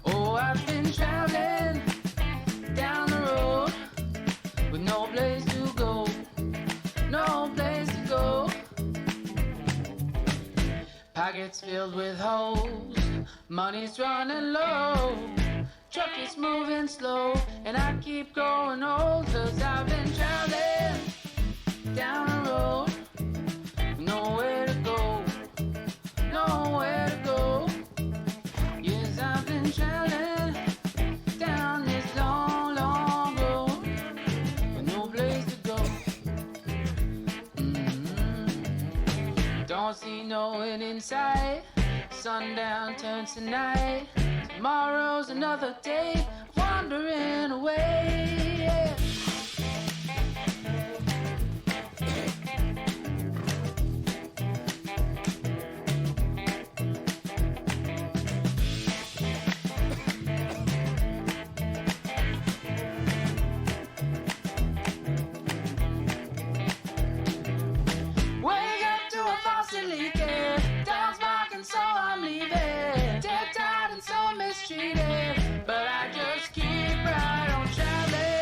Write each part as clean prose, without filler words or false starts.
Oh, I've been traveling down the road with no place to go, no place to go. Pockets filled with holes, money's running low, truck is moving slow, and I keep growing old, 'cause I've been traveling down the road with nowhere to go, nowhere to go. Yes, I've been traveling down this long, long road with no place to go. Don't see no end in sight. Sundown turns to night. Tomorrow's another day, wandering away. Yeah. Wake up to a faucet leaking, dogs barking, so I'm leaving. Dead tired and so mistreated, but I just keep right on traveling.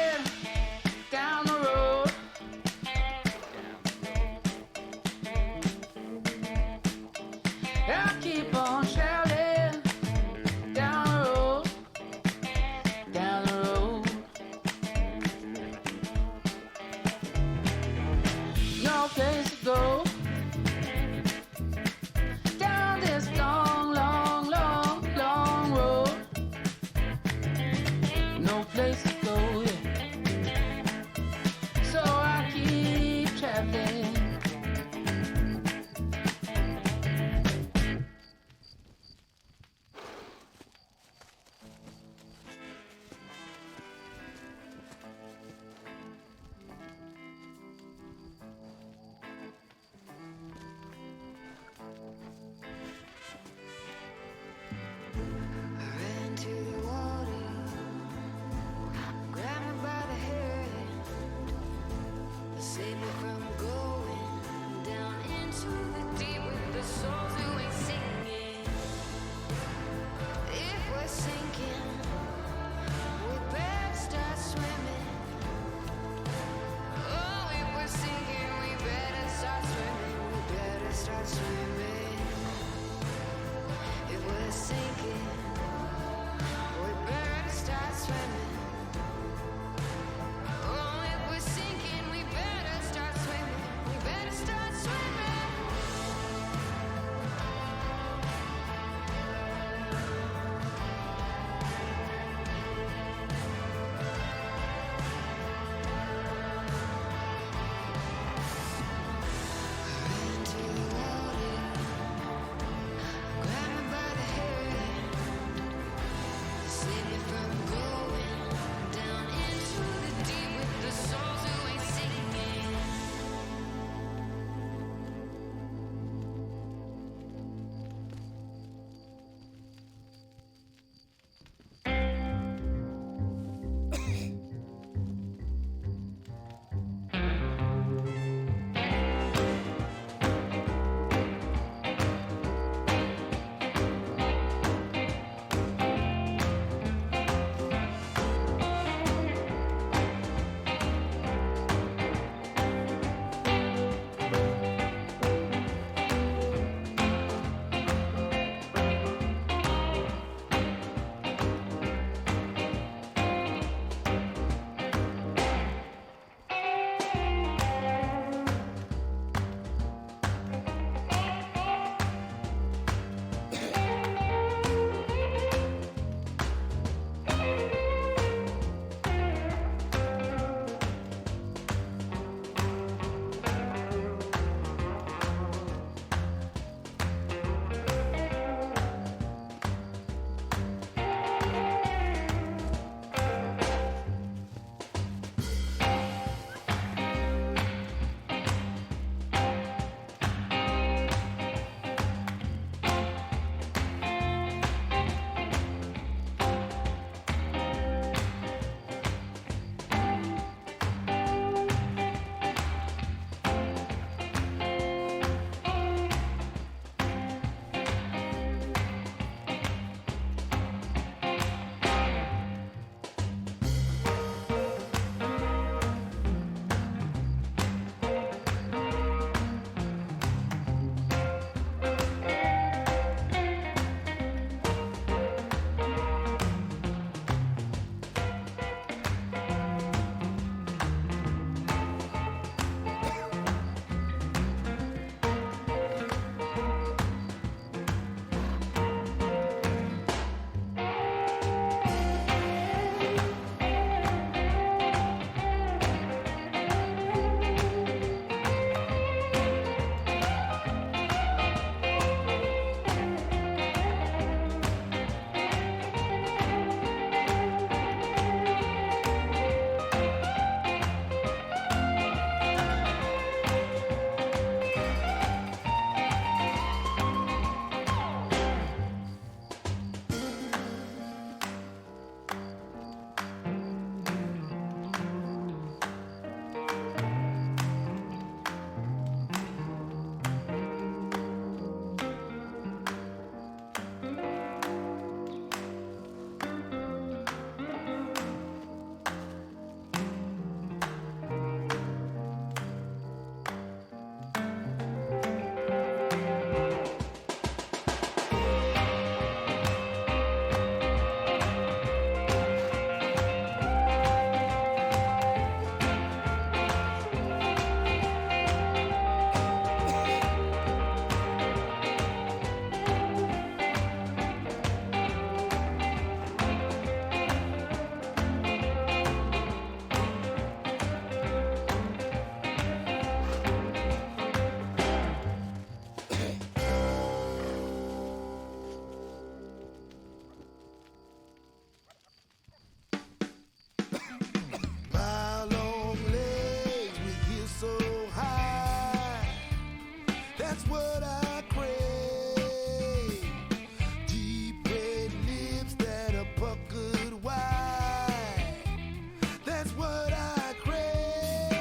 That's what I crave. Deep red lips that are puckered wide. That's what I crave.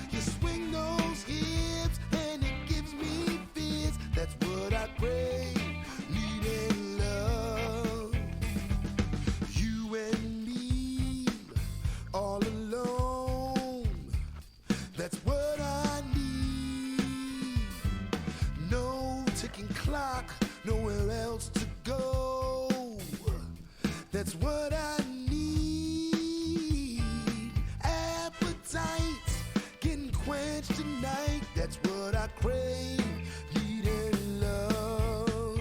You swing those hips and it gives me fits. That's what I crave. Needing love. You and me all alone. That's what I need. No ticking clock, nowhere else to go. That's what I need. Appetite getting quenched tonight. That's what I crave. Needing love.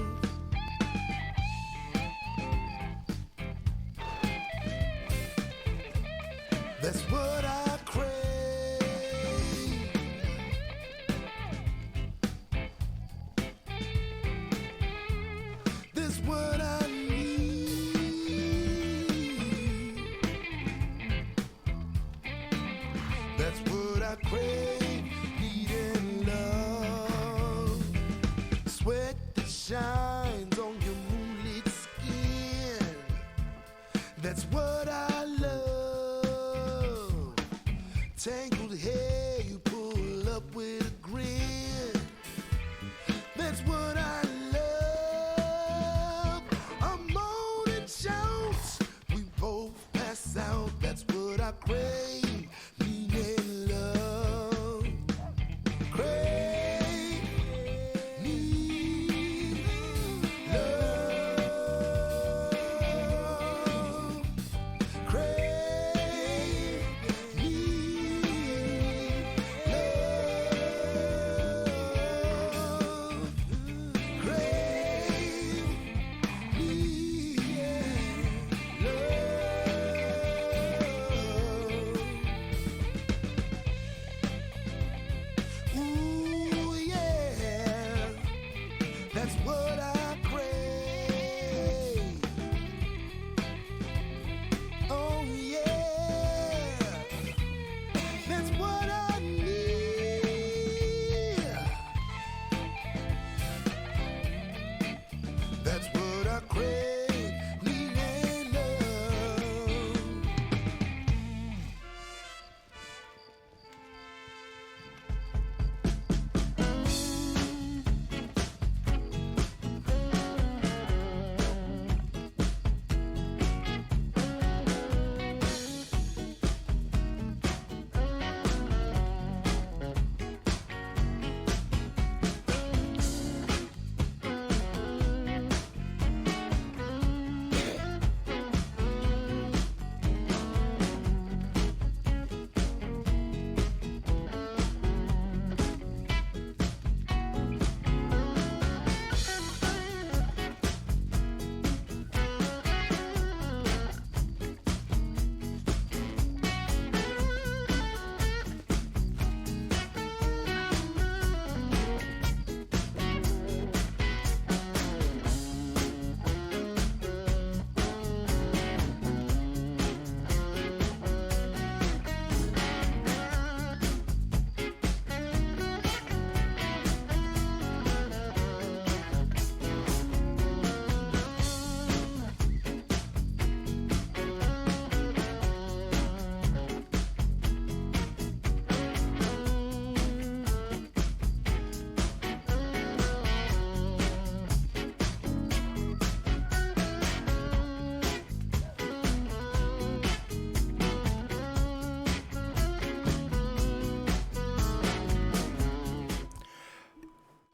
That's what I crave. That's what I need. That's what I crave. Needing love. Sweat that shines on your moonlit skin. That's what I love. Tangled hair you pull up with a grin. That's what I love. A moan and shout, we both pass out. That's what I crave. Needing love. Crave. Need love. Crave. Need love. Crave. Need love. Ooh, yeah. That's what I crave. Oh, yeah. That's what I need. That's what I crave. Needing love.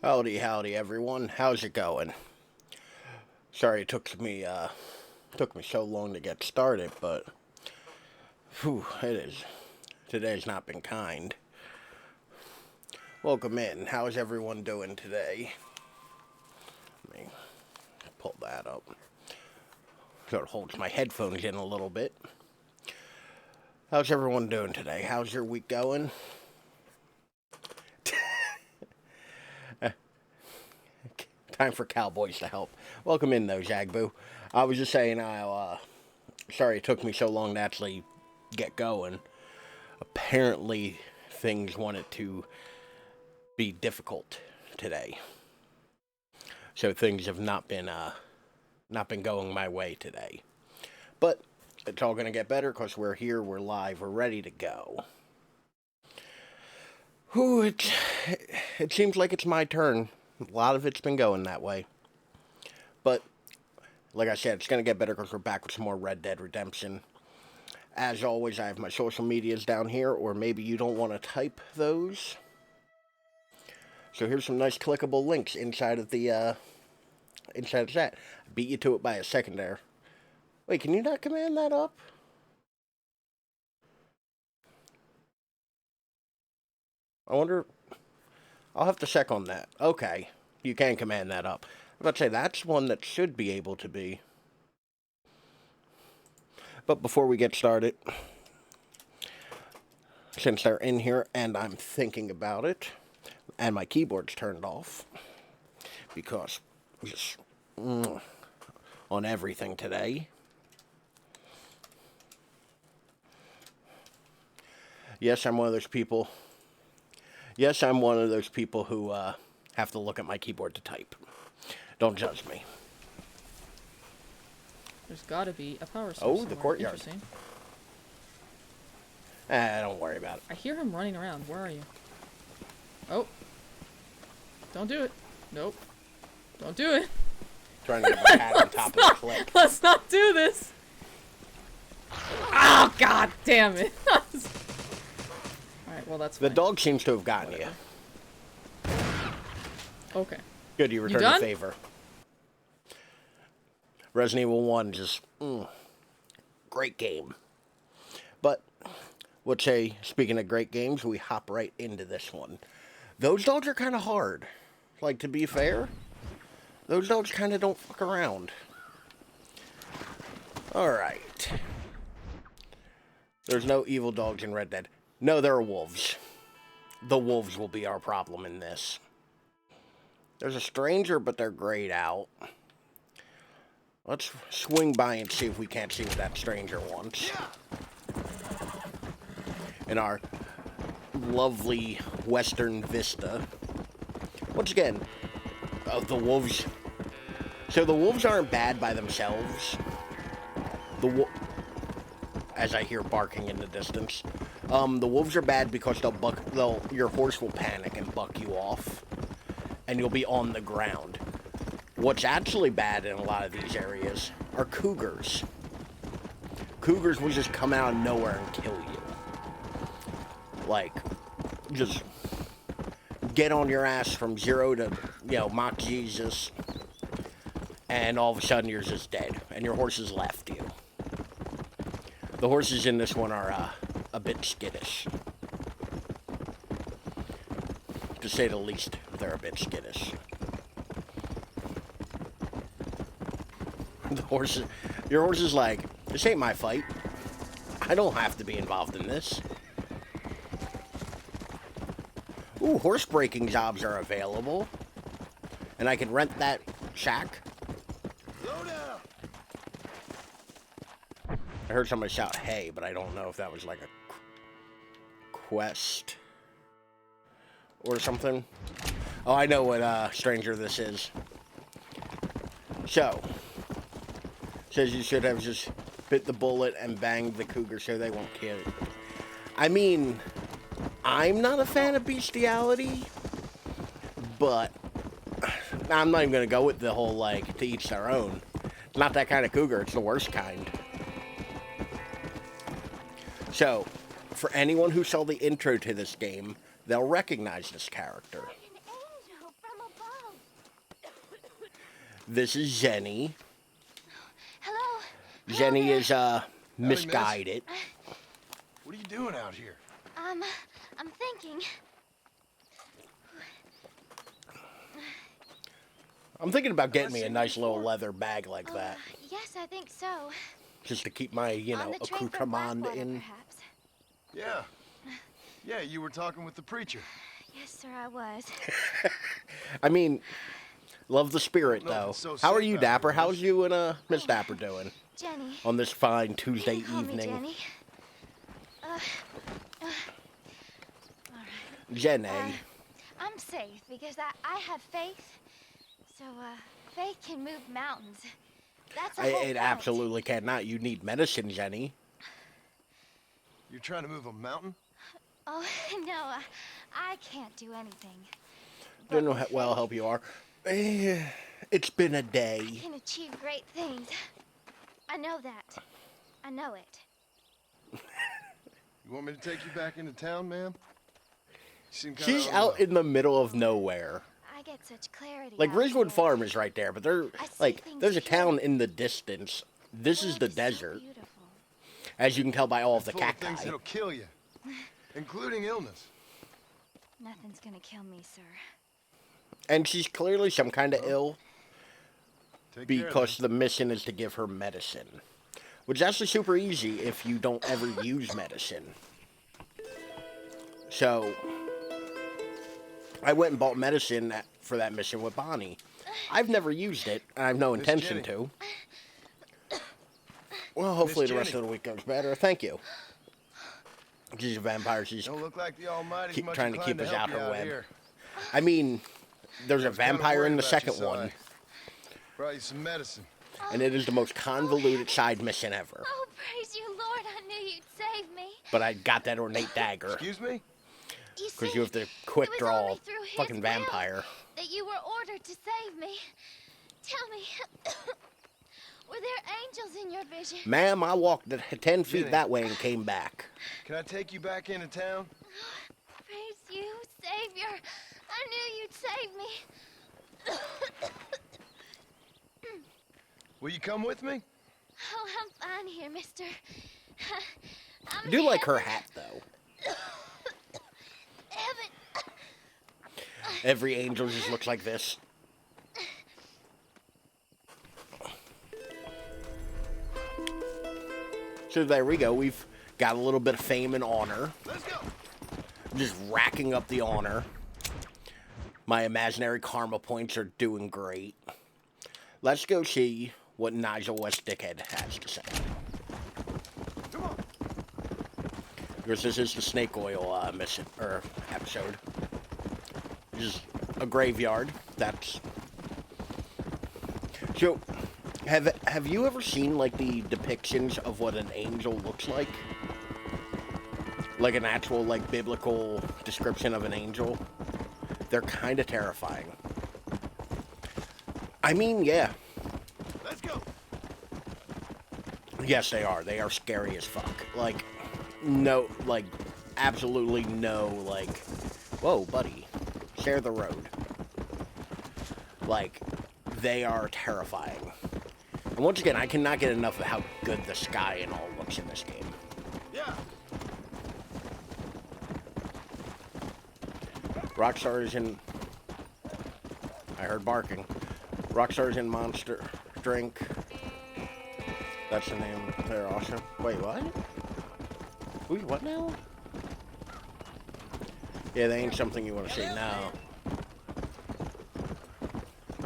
Howdy, howdy, everyone. How's it going? Sorry it took me so long to get started, but whew, today's not been kind. Welcome in. How's everyone doing today? Let me pull that up. So it holds my headphones in a little bit. How's everyone doing today? How's your week going? Time for cowboys to help. Welcome in, though, Zagboo. I was just saying, sorry it took me so long to actually get going. Apparently, things wanted to be difficult today. So things have not been going my way today. But it's all going to get better because we're here, we're live, we're ready to go. Whew, it seems like it's my turn. A lot of it's been going that way. But, like I said, it's going to get better because we're back with some more Red Dead Redemption. As always, I have my social medias down here, or maybe you don't want to type those. So here's some nice clickable links inside of the chat. Beat you to it by a second there. Wait, can you not command that up? I wonder... I'll have to check on that. Okay, you can command that up. I was about to say, that's one that should be able to be. But before we get started, since they're in here and I'm thinking about it, and my keyboard's turned off, because just on everything today. Yes, I'm one of those people. Yes, I'm one of those people who have to look at my keyboard to type. Don't judge me. There's gotta be a power source. Oh, somewhere. the courtyard. Interesting. Don't worry about it. I hear him running around. Where are you? Oh. Don't do it. Nope. Don't do it. Trying to get my hat on top of the clip. Let's not do this. Oh, god damn it. Alright, well that's The fine. dog seems to have gotten Whatever. you. Okay. Good, you returned the done? favor. Resident Evil 1 just, great game. But, would say, speaking of great games, we hop right into this one. Those dogs are kind of hard. Like, to be fair, those dogs kind of don't fuck around. Alright. There's no evil dogs in Red Dead. No, there are wolves. The wolves will be our problem in this. There's a stranger, but they're grayed out. Let's swing by and see if we can't see what that stranger wants. In our lovely western vista. Once again, the wolves. So the wolves aren't bad by themselves. As I hear barking in the distance. The wolves are bad because your horse will panic and buck you off. And you'll be on the ground. What's actually bad in a lot of these areas are cougars. Cougars will just come out of nowhere and kill you. Like, just get on your ass from 0 to, mock Jesus. And all of a sudden you're just dead. And your horse has left you. The horses in this one are a bit skittish. To say the least, they're a bit skittish. Your horse is like, this ain't my fight. I don't have to be involved in this. Ooh, horse breaking jobs are available. And I can rent that shack. Slow down. I heard somebody shout, hey, but I don't know if that was like a quest or something. Oh, I know what stranger this is. So, says you should have just bit the bullet and banged the cougar so they won't kill you. I mean, I'm not a fan of bestiality, but I'm not even going to go with the whole, like, to each their own. It's not that kind of cougar, it's the worst kind. So, for anyone who saw the intro to this game, they'll recognize this character. An angel from above. This is Jenny. Hello. Jenny there. is, misguided. What are you doing out here? I'm thinking. I'm thinking about getting me a nice little leather bag like that. Yes, I think so. Just to keep my, On the train from accoutrement Blackwater, in. perhaps. Yeah. Yeah, you were talking with the preacher. Yes, sir, I was. I mean, love the spirit, No, though. it's so How are safe you, out Dapper? here, How's you and, Miss Dapper doing Jenny. on this fine You Tuesday can call me evening? Jenny. All right. Jenny. I'm safe because I have faith. So, faith can move mountains. That's the whole It point. absolutely cannot. You need medicine, Jenny. You're trying to move a mountain? Oh, no, I can't do anything. Don't know with how well faith, help you are. It's been a I day. can achieve great things. I know that. I know it. You want me to take you back into town, ma'am? You seem kinda She's out overwhelmed. in the middle of nowhere. I get such clarity. Like out Ridgewood here. Farm is right there, but I see things there's a town clearly. in the distance. This is the World so desert, beautiful. as you can tell by all of the Full of things cacti. that'll kill you, including illness. Nothing's gonna kill me, sir. And she's clearly some kind of ill Take care because of the mission is to give her medicine. Which is actually super easy if you don't ever use medicine. So, I went and bought medicine for that mission with Bonnie. I've never used it, and I have no Miss intention Jenny. to. Well, hopefully Miss the rest Jenny. of the week goes better. Thank you. She's a vampire. She's Don't look like the Almighty's keep much trying to inclined keep us help out you her web. here. I mean, there's a was kinda vampire in worried the about you, second so one, I brought you some medicine. and it is the most convoluted side mission ever. Oh, praise you, Lord! I knew you'd save me. But I got that ornate dagger. Excuse me? You Because see, you have to quick it was draw only through his fucking will vampire. that you were ordered to save me. Tell me, were there angels in your vision? Ma'am, I walked 10 feet Jenny. that way and came back. Can I take you back into town? Praise you, Savior. I knew you'd save me. Will you come with me? Oh, I'm fine here, mister. I'm I do in like her heaven. hat, though. Heaven. Every angel just looks like this. So there we go. We've got a little bit of fame and honor. Let's go. Just racking up the honor. My imaginary karma points are doing great. Let's go see what Nigel West Dickhead has to say. Come on. Because this is the snake oil mission or episode. This is a graveyard. That's so. Have you ever seen like the depictions of what an angel looks like? Like an actual like biblical description of an angel? They're kind of terrifying. I mean, yeah. Let's go. Yes, they are. They are scary as fuck. Like, no, like, absolutely no, like, whoa, buddy, share the road. Like, they are terrifying. And once again, I cannot get enough of how good the sky and all looks in this game. Yeah. Rockstar is in... I heard barking. Rockstar is in Monster Drink. That's the name. They're awesome. Wait, what? Wait, what now? Yeah, they ain't something you want to see now.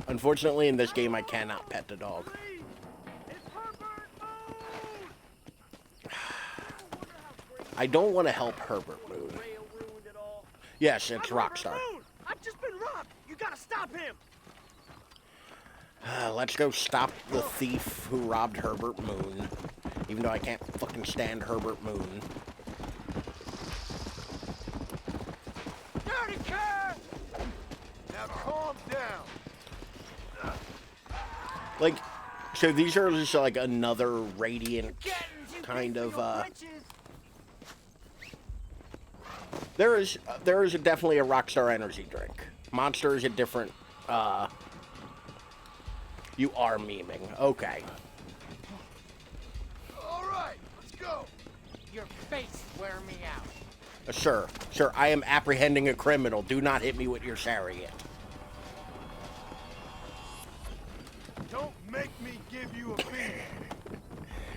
Unfortunately, in this game, I cannot pet the dog. I don't want to help Herbert Moon. Yes, it's Rockstar. I've just been robbed. You gotta stop him. Let's go stop the thief who robbed Herbert Moon. Even though I can't fucking stand Herbert Moon. Dirty cat. Now calm down. Like, so these are just like another Radiant kind of, there is definitely a Rockstar energy drink. Monster is a different, you are memeing. Okay. All right, let's go. Your face wear me out. Sir, I am apprehending a criminal. Do not hit me with your chariot. Don't make me give you a beat.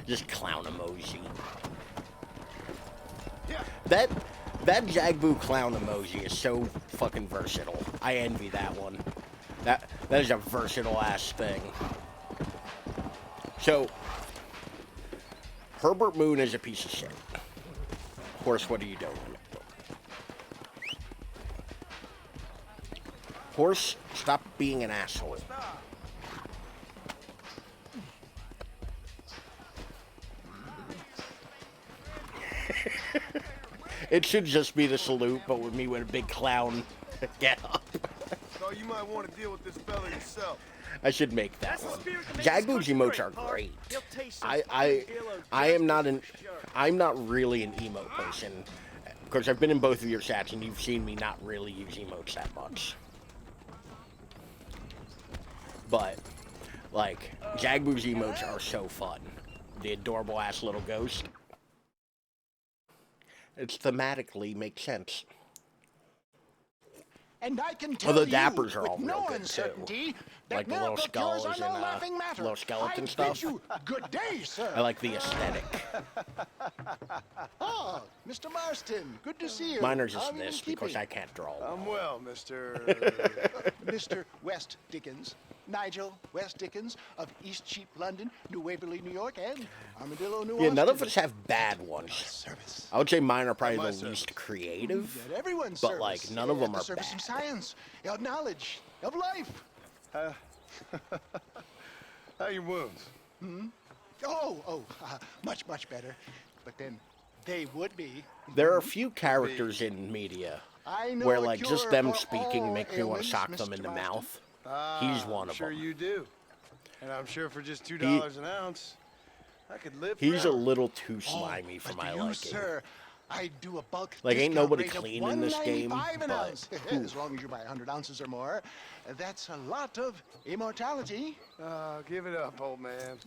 Just clown emoji. Yeah. That Jagboo clown emoji is so fucking versatile. I envy that one. That is a versatile ass thing. So Herbert Moon is a piece of shit. Horse, what are you doing? Horse, stop being an asshole. It should just be the salute, but with me with a big clown get up. So you might want to deal with this fella yourself. I should make that one. Jagbo's emotes are great. I'm not really an emote person. Because I've been in both of your chats and you've seen me not really use emotes that much. But, like, Jagbo's emotes are so fun. The adorable ass little ghost. It thematically makes sense. And I can tell Although you dappers are with all no real good uncertainty too. that Like the little miracle cures skulls are no and laughing matter. little skeleton I stuff. bid you good day, sir. I like the aesthetic. Oh, Mr. Marston, good to see you. Mine are just How have you this been because keeping? I can't draw. I'm well, Mr. Mr. West Dickens, Nigel West Dickens of East Cheap, London, New Waverly, New York, and Armadillo, New Yeah, none of Austin. us have bad ones. Service. I would say mine are probably My the service. least creative. At everyone's But, service. like, none of them At the are service bad. of science, of knowledge, of life. How are your wounds? Much, much better. But then they would be. There are a few characters in media I know where, a like, cure just them for speaking all make me want to ailments, sock them Mr. in the Marston. mouth. He's one of sure them. you do. And I'm sure for just $2 an ounce, I could live He's a forever. little too slimy for But my you, liking. sir, I do a bulk Like, ain't discount nobody rate of clean in this game, $1.95 an but- ounce. As long as you buy 100 ounces or more, that's a lot of immortality. Give it up, old man.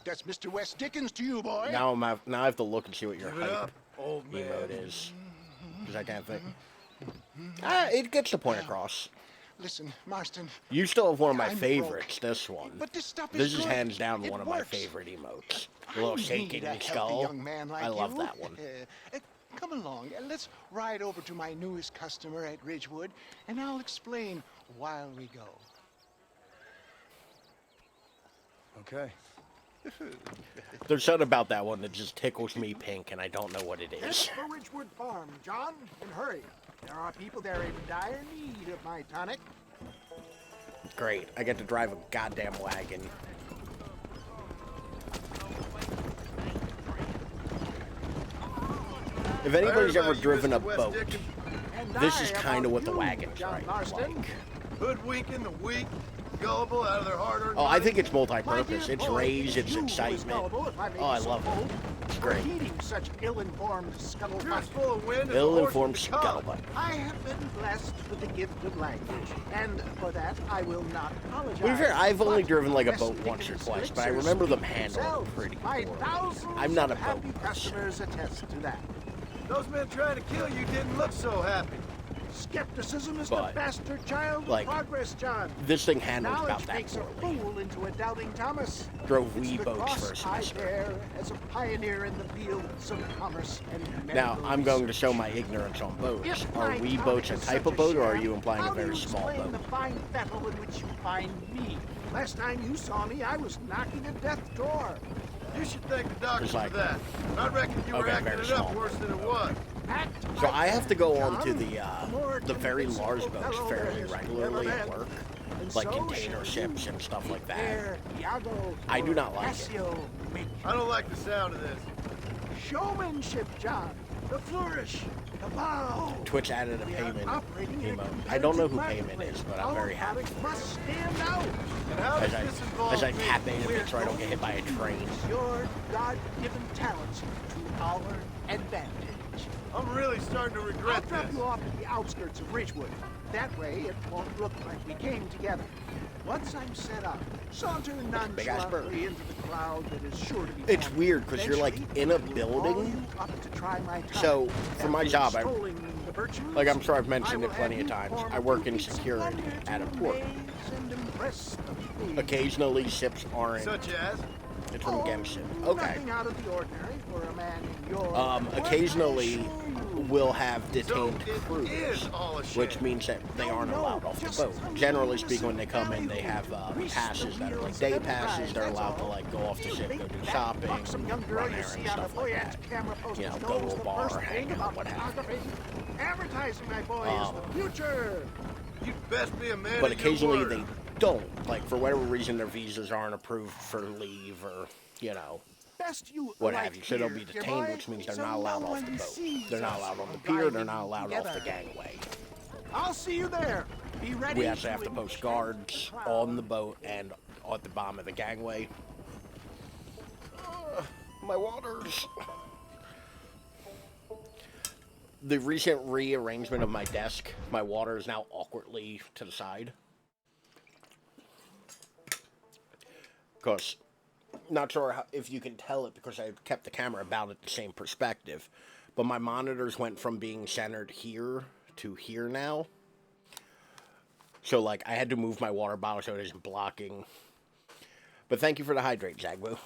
That's Mr. West Dickens to you, boy. Now I have to look and see what your Give it hype up, old man. emote is. Because I can't think. It gets the point across. Listen, Marston. You still have one of my I'm favorites, this one. But this stuff This is is good. hands down It one of works. my favorite emotes. The little I shaking need a healthy skull. young man like I love you. that one. Come along, and let's ride over to my newest customer at Ridgewood, and I'll explain while we go. Okay. There's something about that one that just tickles me pink, and I don't know what it Head is. for Ridgewood Farm, John, and hurry. There are people there in dire need of my tonic. Great. I get to drive a goddamn wagon. If anybody's ever driven a boat, And this I is about kind of what the you, wagon's John right Marston. like. Hoodwinking the weak, gullible out of their hard-earned Oh, I money. think it's My multi-purpose. dear It's boy, rage, it's you who is excitement. gullible, if I may Oh, I be so love it. bold, It's for great. heeding such ill-informed scuttlebutt. You're as full of wind as a Ill-informed horse with a cob. scuttlebutt. I have been blessed with the gift of language, and for that I will not apologize. To be fair, I've only But driven like a West boat once or Dickens twice, but I elixirs remember them speak handling it themselves. pretty My poorly. thousands I'm not a of happy boat person. customers attest to that. Those men trying to kill you didn't look so happy. Skepticism is But, the bastard child of like, progress, John. This thing handles Knowledge about that makes a poorly. fool into a doubting Thomas. Drove It's wee the boats cross for a I semester. bear as a pioneer in the fields of commerce and Now, medical I'm going to research. show my ignorance on boats. If Are my wee tonic boats a is type such of boat, or are sham, you implying a how do very you small explain boat? the fine fettle in which you find me? Last time you saw me, I was knocking a death door. You should thank the doctor It's like- for that. I reckon you were Okay, acting very it up small. worse than it was. Act So like I have to go on to John. More the very convincing large boats fellow fairly there has regularly never at been. work, And like so container shall ships you. and stuff like that. Prepare Iago I do for not like it. Cassio make I don't like the sound of this. showmanship, John. The flourish, the bow. Twitch added a We are payment operating in a emote. I don't know who competitive payment is, but marketplace. I'm very Our happy. product must stand out. And how does As this involve I me? tap in to We're make sure I don't get hit by a going to train. use your God-given talents to our advantage. I'm really starting to I'll regret drop this. you off at the outskirts of Ridgewood. That way, it won't look like we came together. Once I'm set up, saunter Big-ass bird. nonchalantly into the crowd that is sure to be It's formed. weird, 'cause you're, like, Eventually, in a I will call building. you up to try my time. So, for my After job, extolling the virtues, like I'm sure I've I mentioned will it plenty have of you times, form I work in feats of security wonder at a to port. amaze and impress the fleas. Occasionally, ships aren't. Such as? It's from Oh, Gempson. Okay. Nothing out of the ordinary for a man in your Occasionally, work, I assure you. we'll have So detained it crews, is all a which sham. means that they aren't allowed off the boat. Generally speaking, when they come in, they have passes that are like day passes. They're allowed to like go off the ship, go do shopping, run errands, stuff like that. You know, go to a bar, hang out, what have you. Advertising, my boy, is the future. You'd best be a man But of your occasionally word. they don't. Like, for whatever reason, their visas aren't approved for leave or, you know, Best you what alight have you. So they'll be here, dear detained, boy, which means they're so not allowed no off the one boat. sees They're not us allowed on the while pier. They're driving not allowed off the together. gangway. I'll see you there. Be ready. We actually have to to post enchant guards the on the crowd. boat and at the bottom of the gangway. My waters. The recent rearrangement of my desk, my water is now awkwardly to the side. Because, not sure if you can tell it because I kept the camera about at the same perspective, but my monitors went from being centered here to here now. So, like, I had to move my water bottle so it isn't blocking. But thank you for the hydrate, Zagbu.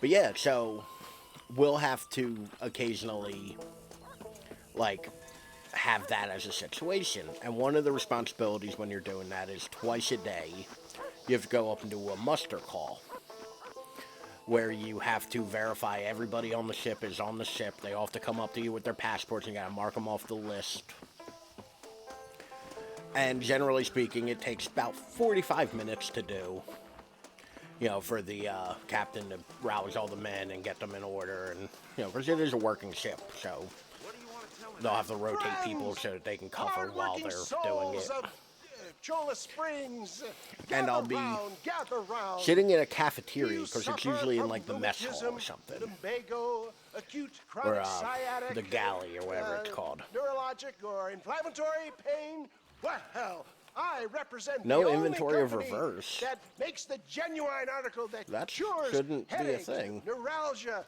But yeah, so we'll have to occasionally, like, have that as a situation. And one of the responsibilities when you're doing that is twice a day, you have to go up and do a muster call, where you have to verify everybody on the ship is on the ship. They all have to come up to you with their passports, and you gotta mark them off the list. And generally speaking, it takes about 45 minutes to do. You know, for the captain to rouse all the men and get them in order, and, you know, because it is a working ship, so they'll have to rotate people so that they can cover while they're doing it. Chola Springs, And I'll be sitting in a cafeteria, because it's usually in, like, the mess hall or something. Lumbago, acute Or chronic sciatic, the galley, or whatever it's called. Neurologic or inflammatory pain. Well, I represent No the only inventory of company reverse. that makes the genuine article that cures shouldn't be a headaches, thing. neuralgia,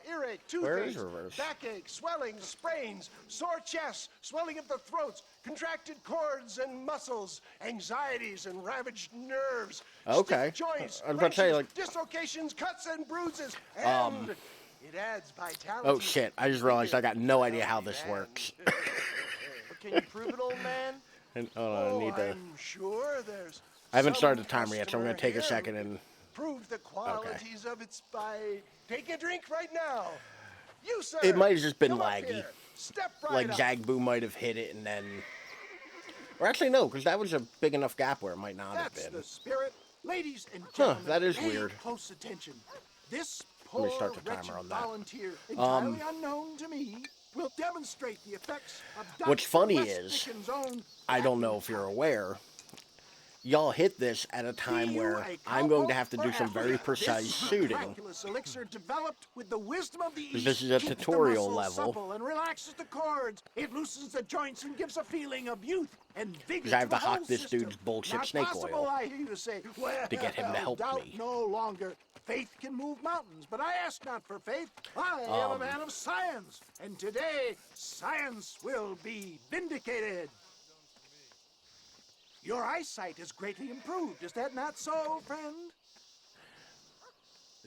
earache, Where is toothache, reverse? backache, swelling, sprains, sore chests, swelling of the throats, contracted cords and muscles, anxieties and ravaged nerves, Okay. stiff joints, I was about to say, wrenches, like- dislocations, cuts and bruises, and it adds vitality. Oh shit, I just realized I got no idea how this works. Can you prove it, old man? And, hold on, I need to... I'm sure there's I haven't some started the timer yet, so I'm customer going to take a here second who and... prove the qualities of its by taking a drink right now. You, sir. It might have just been come up laggy. here. Step right Like, up. Zagbu might have hit it and then... Or actually, no, because that was a big enough gap where it might not That's have been. the spirit. Ladies and Huh, gentlemen, that is pay weird. close attention. This Let poor me start the timer wretched on that. volunteer, entirely unknown to me, will demonstrate the effects of What's Dr. funny West is, Dickens' own I don't know if you're aware, y'all hit this at a time where I'm going to have to do some very precise shooting. Miraculous elixir developed with the wisdom of the East. This is a keeps the tutorial muscles level. supple and relaxes the cords. It loosens the joints and gives a feeling of youth and vigor. 'Cause I have to to the hock whole this system. dude's bullshit Not snake possible, oil I hear you say. Well, to get him to help doubt me. no longer. Faith can move mountains, but I ask not for faith. I am a man of science, and today science will be vindicated. Your eyesight is greatly improved. Is that not so, friend?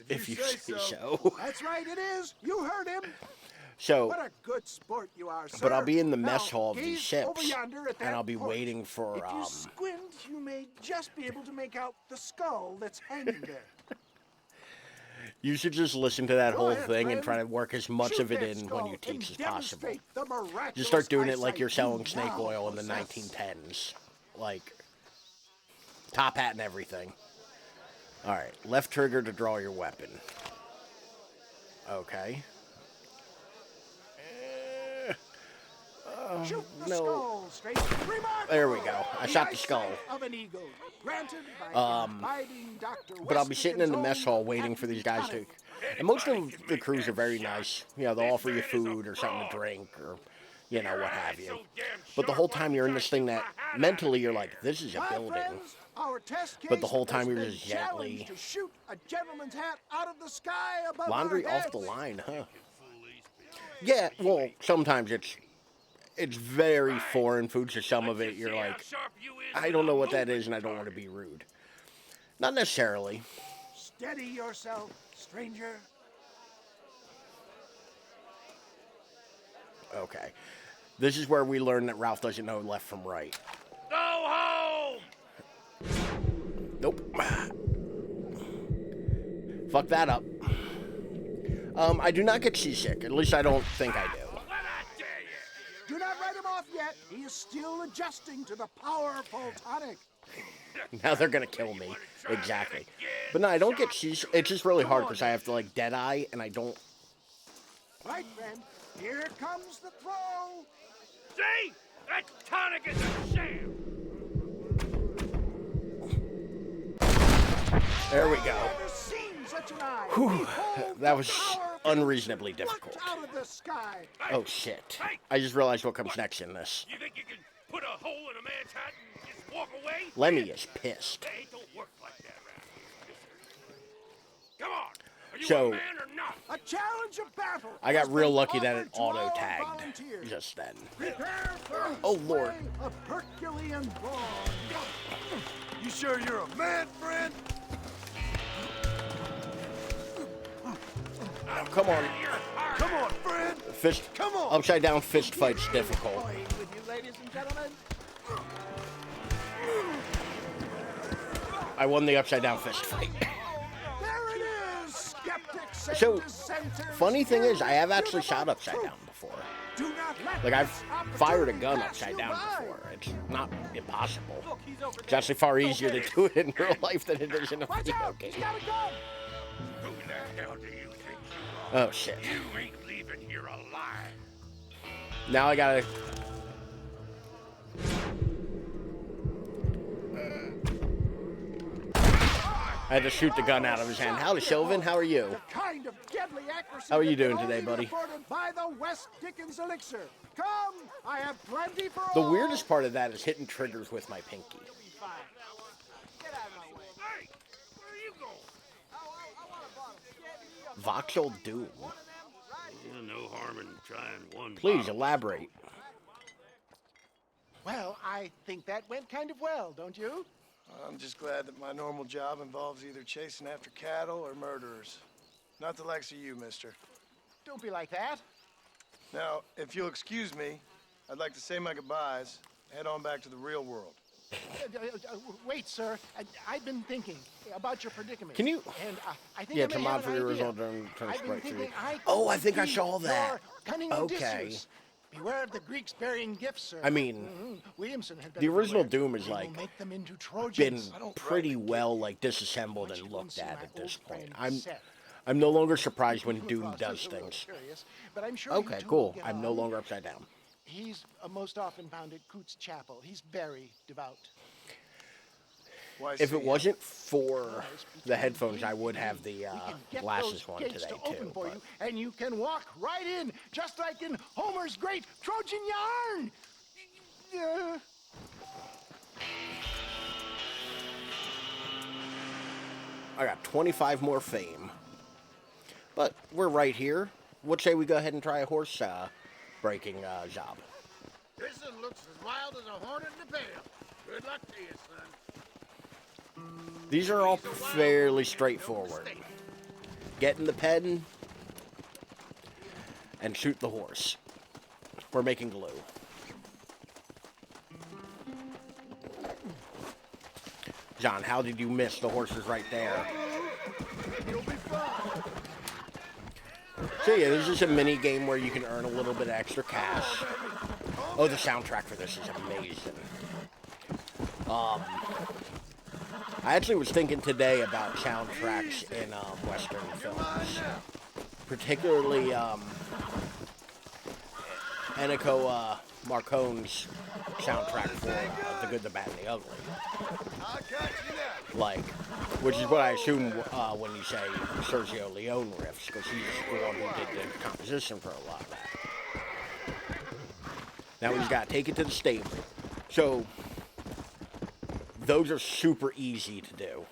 If you say so. That's right, it is. You heard him. So, What a good sport you are, sir. but I'll be in the Now, mess hall of these gaze over ships, yonder at that and I'll be porch. waiting for, If you squint, you may just be able to make out the skull that's hanging there. You should just listen to that Go whole ahead, thing and friend. try to work as much Shoot of it that in when skull you teach as and possible. demonstrate the miraculous Just start doing it like eyesight you're selling you snake now oil in the possess. 1910s. Like, top hat and everything. Alright, left trigger to draw your weapon. Okay. Shoot the no. skull straight. Remarkable! There we go. I shot the skull. eyesight of an eagle, granted by abiding Dr. But I'll be West sitting in the Dickens' mess own hall waiting for these guys to... And most of the crews are very nice. You know, they'll offer you food or something to drink or, you know, what have you. But the whole time you're in this thing that mentally you're like, this is a My building. friends, our test But the case whole time has you're been just gently... challenged to shoot a gentleman's hat out of the sky above Laundry our off the heads. line, huh? Yeah, well, sometimes it's very foreign food, so some of it you're like, I don't know what that is and I don't want to be rude. Not necessarily. Steady yourself, stranger. Okay. This is where we learn that Ralph doesn't know left from right. Go home! Nope. Fuck that up. I do not get seasick. At least I don't think I do. Do not write him off enough yet. He is still adjusting to the powerful tonic. Now they're gonna kill me. Exactly. But no, I don't get seasick. It's just really hard because I have to like dead eye, and I don't. Right, friend. Here comes the throw. See? That tonic is a sham! There we go. Never seen such an eye. Whew, Behold that the was power unreasonably plucked difficult. out of the sky. Oh shit. I just realized what comes next in this. You think you can put a hole in a man's hat and just walk away? Lemmy is pissed. Hey, don't work like that around here. Come on. Are you So- a man or not? A challenge of battle. I got has real been lucky that it offered to all auto-tagged volunteers. just then. Prepare for Oh, Lord. display of Herculean brawn. You sure you're a man, friend? Come on. Come on, friend. Fist. Come on. Upside down fist fight's difficult. Toying with you, ladies and gentlemen. I won the upside down fist fight. There it is, skeptics and So, dissenters. funny thing is, I have Hear actually the shot moment of upside truth. down before. Do not let Like, I've this fired a opportunity gun pass upside you down by. before. It's not impossible. It's actually far easier to do it in real life than it is in a Watch video out, he's game. got a gun. Who the hell do you think you are? Oh shit. You ain't leaving here alive. Now I gotta. I had to shoot the gun out of his hand. Howdy, Sylvan. How are you? The kind of deadly accuracy How are you that can doing today, only be buddy? afforded by the West Dickens elixir. Come, I have plenty for The all. weirdest part of that is hitting triggers with my pinky. Hey, where are you going? Voxel Doom. No harm in trying one. Please bottle. elaborate. Well, I think that went kind of well, don't you? I'm just glad that my normal job involves either chasing after cattle or murderers. Not the likes of you, mister. Don't be like that. Now, if you'll excuse me, I'd like to say my goodbyes, head on back to the real world. Wait, sir. I've been thinking about your predicament. Can you- And I think Yeah, I may to have mod an for the idea. original turn I've been sprite thinking 3. I Oh, I could think I be saw that. your cunning Okay. Odysseus. Beware of the Greeks bearing gifts, sir. I mean, Williamson had the better original beware. Doom is They will like make them into been Trojans. pretty well like disassembled But and you won't looked see at my at this old point. friend Seth. I'm no longer surprised when Came Doom across does as a little things. curious, but I'm sure you Okay, two will cool. get I'm no on. longer upside down. He's most often found at Coots Chapel. He's very devout. Why If see it ya? wasn't for the headphones, I would have the We can get glasses those one gates today to open too. for but- you, and you can walk right in, just like in Homer's great Trojan yarn. I got 25 more fame. But we're right here. What say we go ahead and try a horse breaking job? This one looks as wild as a hornet in a pail. Good luck to you, son. These are all fairly straightforward. Get in the pen and shoot the horse. We're making glue. John, how did you miss? The horse is right there. So yeah, this is a mini game where you can earn a little bit of extra cash. Oh, the soundtrack for this is amazing. I actually was thinking today about soundtracks in Western films. Particularly Ennio Morricone's soundtrack for The Good, the Bad, and the Ugly. I got you now. Like, which is what I assume when you say Sergio Leone riffs, because he's the one who did the composition for a lot of that. Now he's got to take it to the stable. So, those are super easy to do.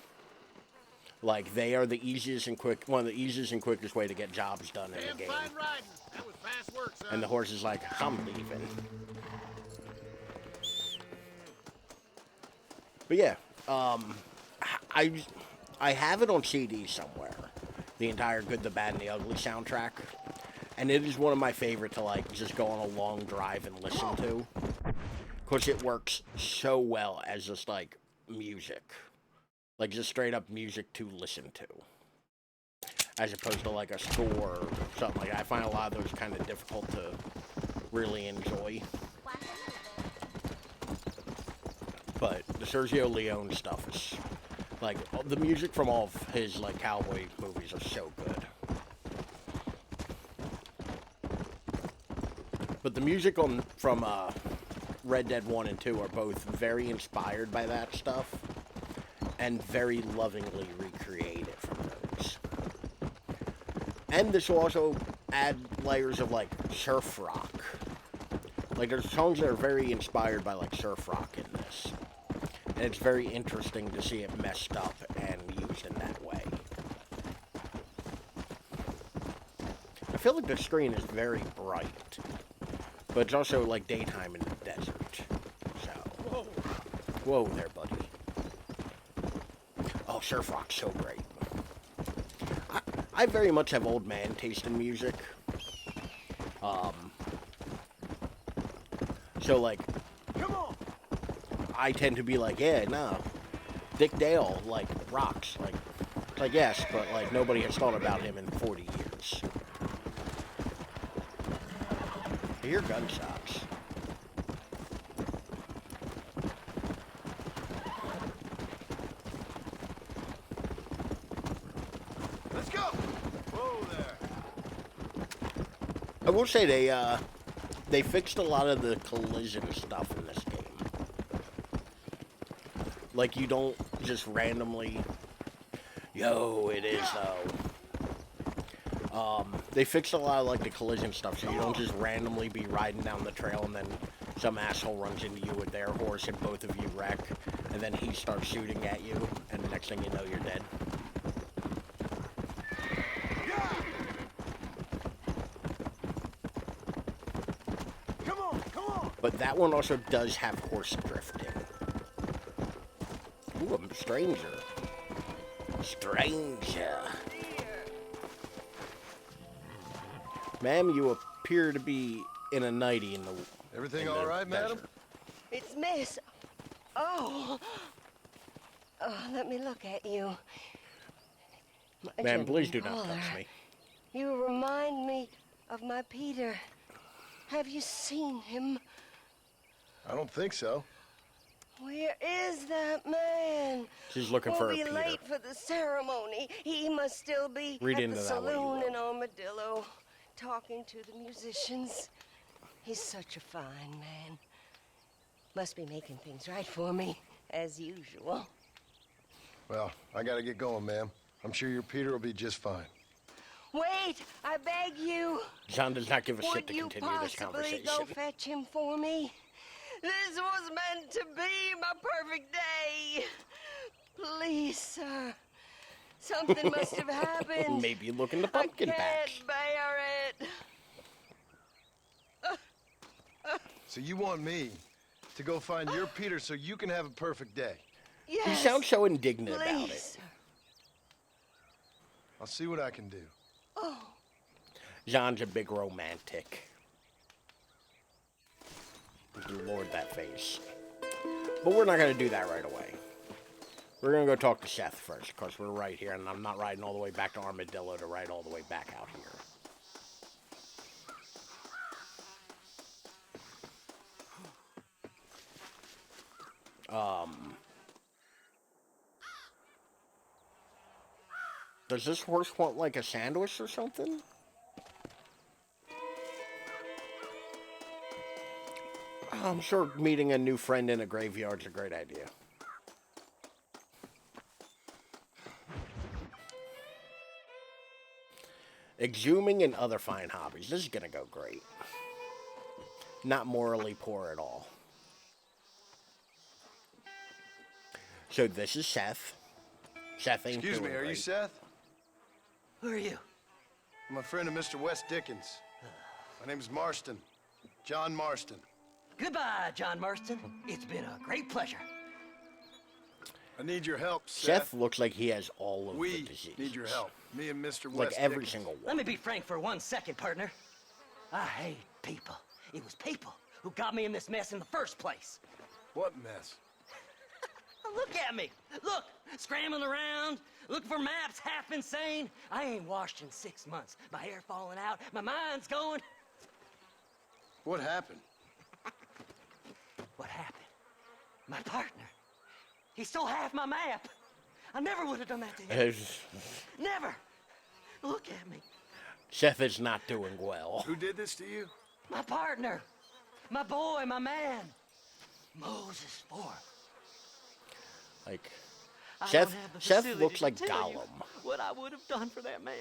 Like, they are the easiest and one of the easiest and quickest way to get jobs done in the game. Fine riding. That was fast work, son. And the horse is like, I'm leaving. But yeah, I have it on CD somewhere. The entire Good, the Bad, and the Ugly soundtrack. And it is one of my favorite to like just go on a long drive and listen to. Because it works so well as just like music. Like just straight up music to listen to. As opposed to like a score or something like that. I find a lot of those kind of difficult to really enjoy. but the Sergio Leone stuff is, like, the music from all of his, like, cowboy movies are so good. But the music from Red Dead 1 and 2 are both very inspired by that stuff and very lovingly recreated from those. And this will also add layers of, like, surf rock. Like, there's songs that are very inspired by, like, surf rock in this. And it's very interesting to see it messed up and used in that way. I feel like the screen is very bright. But it's also, like, daytime in the desert. So. Whoa there, buddy. Oh, surf rock's so great. I very much have old man taste in music. So, like, I tend to be like, yeah, no. Dick Dale, like, rocks. Like, yes, but, like, nobody has thought about him in 40 years. I hear gunshots. Let's go! Whoa there. I will say they fixed a lot of the collision stuff in this game. Like, you don't just randomly, yo, it is though. They fixed a lot of, like, the collision stuff, so you don't just randomly be riding down the trail and then some asshole runs into you with their horse and both of you wreck, and then he starts shooting at you, and the next thing you know, you're dead. Come on, come on. But that one also does have horse drifting. Ooh, a stranger. Stranger. Ma'am, you appear to be in a nightie in the Everything all right, madam? It's Miss. Oh. Oh, let me look at you. Ma'am, please do not touch me. You remind me of my Peter. Have you seen him? I don't think so. Where is that man? She's looking for a We'll be Peter. late for the ceremony. He must still be Read at into the that what you saloon will. in Armadillo, talking to the musicians. He's such a fine man. Must be making things right for me, as usual. Well, I gotta get going, ma'am. I'm sure your Peter will be just fine. Wait, I beg you. John does not give a shit Would to you continue this possibly conversation. go fetch him for me? This was meant to be my perfect day. Please, sir. Something must have happened. Maybe look in the pumpkin I patch. can't bear it. So you want me to go find your Peter so you can have a perfect day? Yes. You sound so indignant Please, about it. sir. I'll see what I can do. Oh, John's a big romantic. Lord, that face. But we're not going to do that right away. We're going to go talk to Seth first, because we're right here, and I'm not riding all the way back to Armadillo to ride all the way back out here. Does this horse want, like, a sandwich or something? I'm sure meeting a new friend in a graveyard's a great idea. Exhuming and other fine hobbies. This is gonna go great. Not morally poor at all. So this is Seth. Seth ain't Excuse me, doing are you great. Seth? Who are you? I'm a friend of Mr. Wes Dickens. My name's Marston. John Marston. Goodbye, John Marston. It's been a great pleasure. I need your help, Seth. Seth looks like he has all of the We disease. need your help. Me and Mr. Like Wes every Dickens. single one. Let me be frank for 1 second, partner. I hate people. It was people who got me in this mess in the first place. What mess? Look at me. Look, scrambling around, looking for maps, half insane. I ain't washed in 6 months. My hair falling out, my mind's going. What happened? What happened? My partner. He stole half my map. I never would have done that to him. Never. Look at me. Chef is not doing well. Who did this to you? My partner. My boy, my man. Moses Ford. Like, I Chef don't have the Chef facility looks to like tell you Gollum. what I would have done for that man.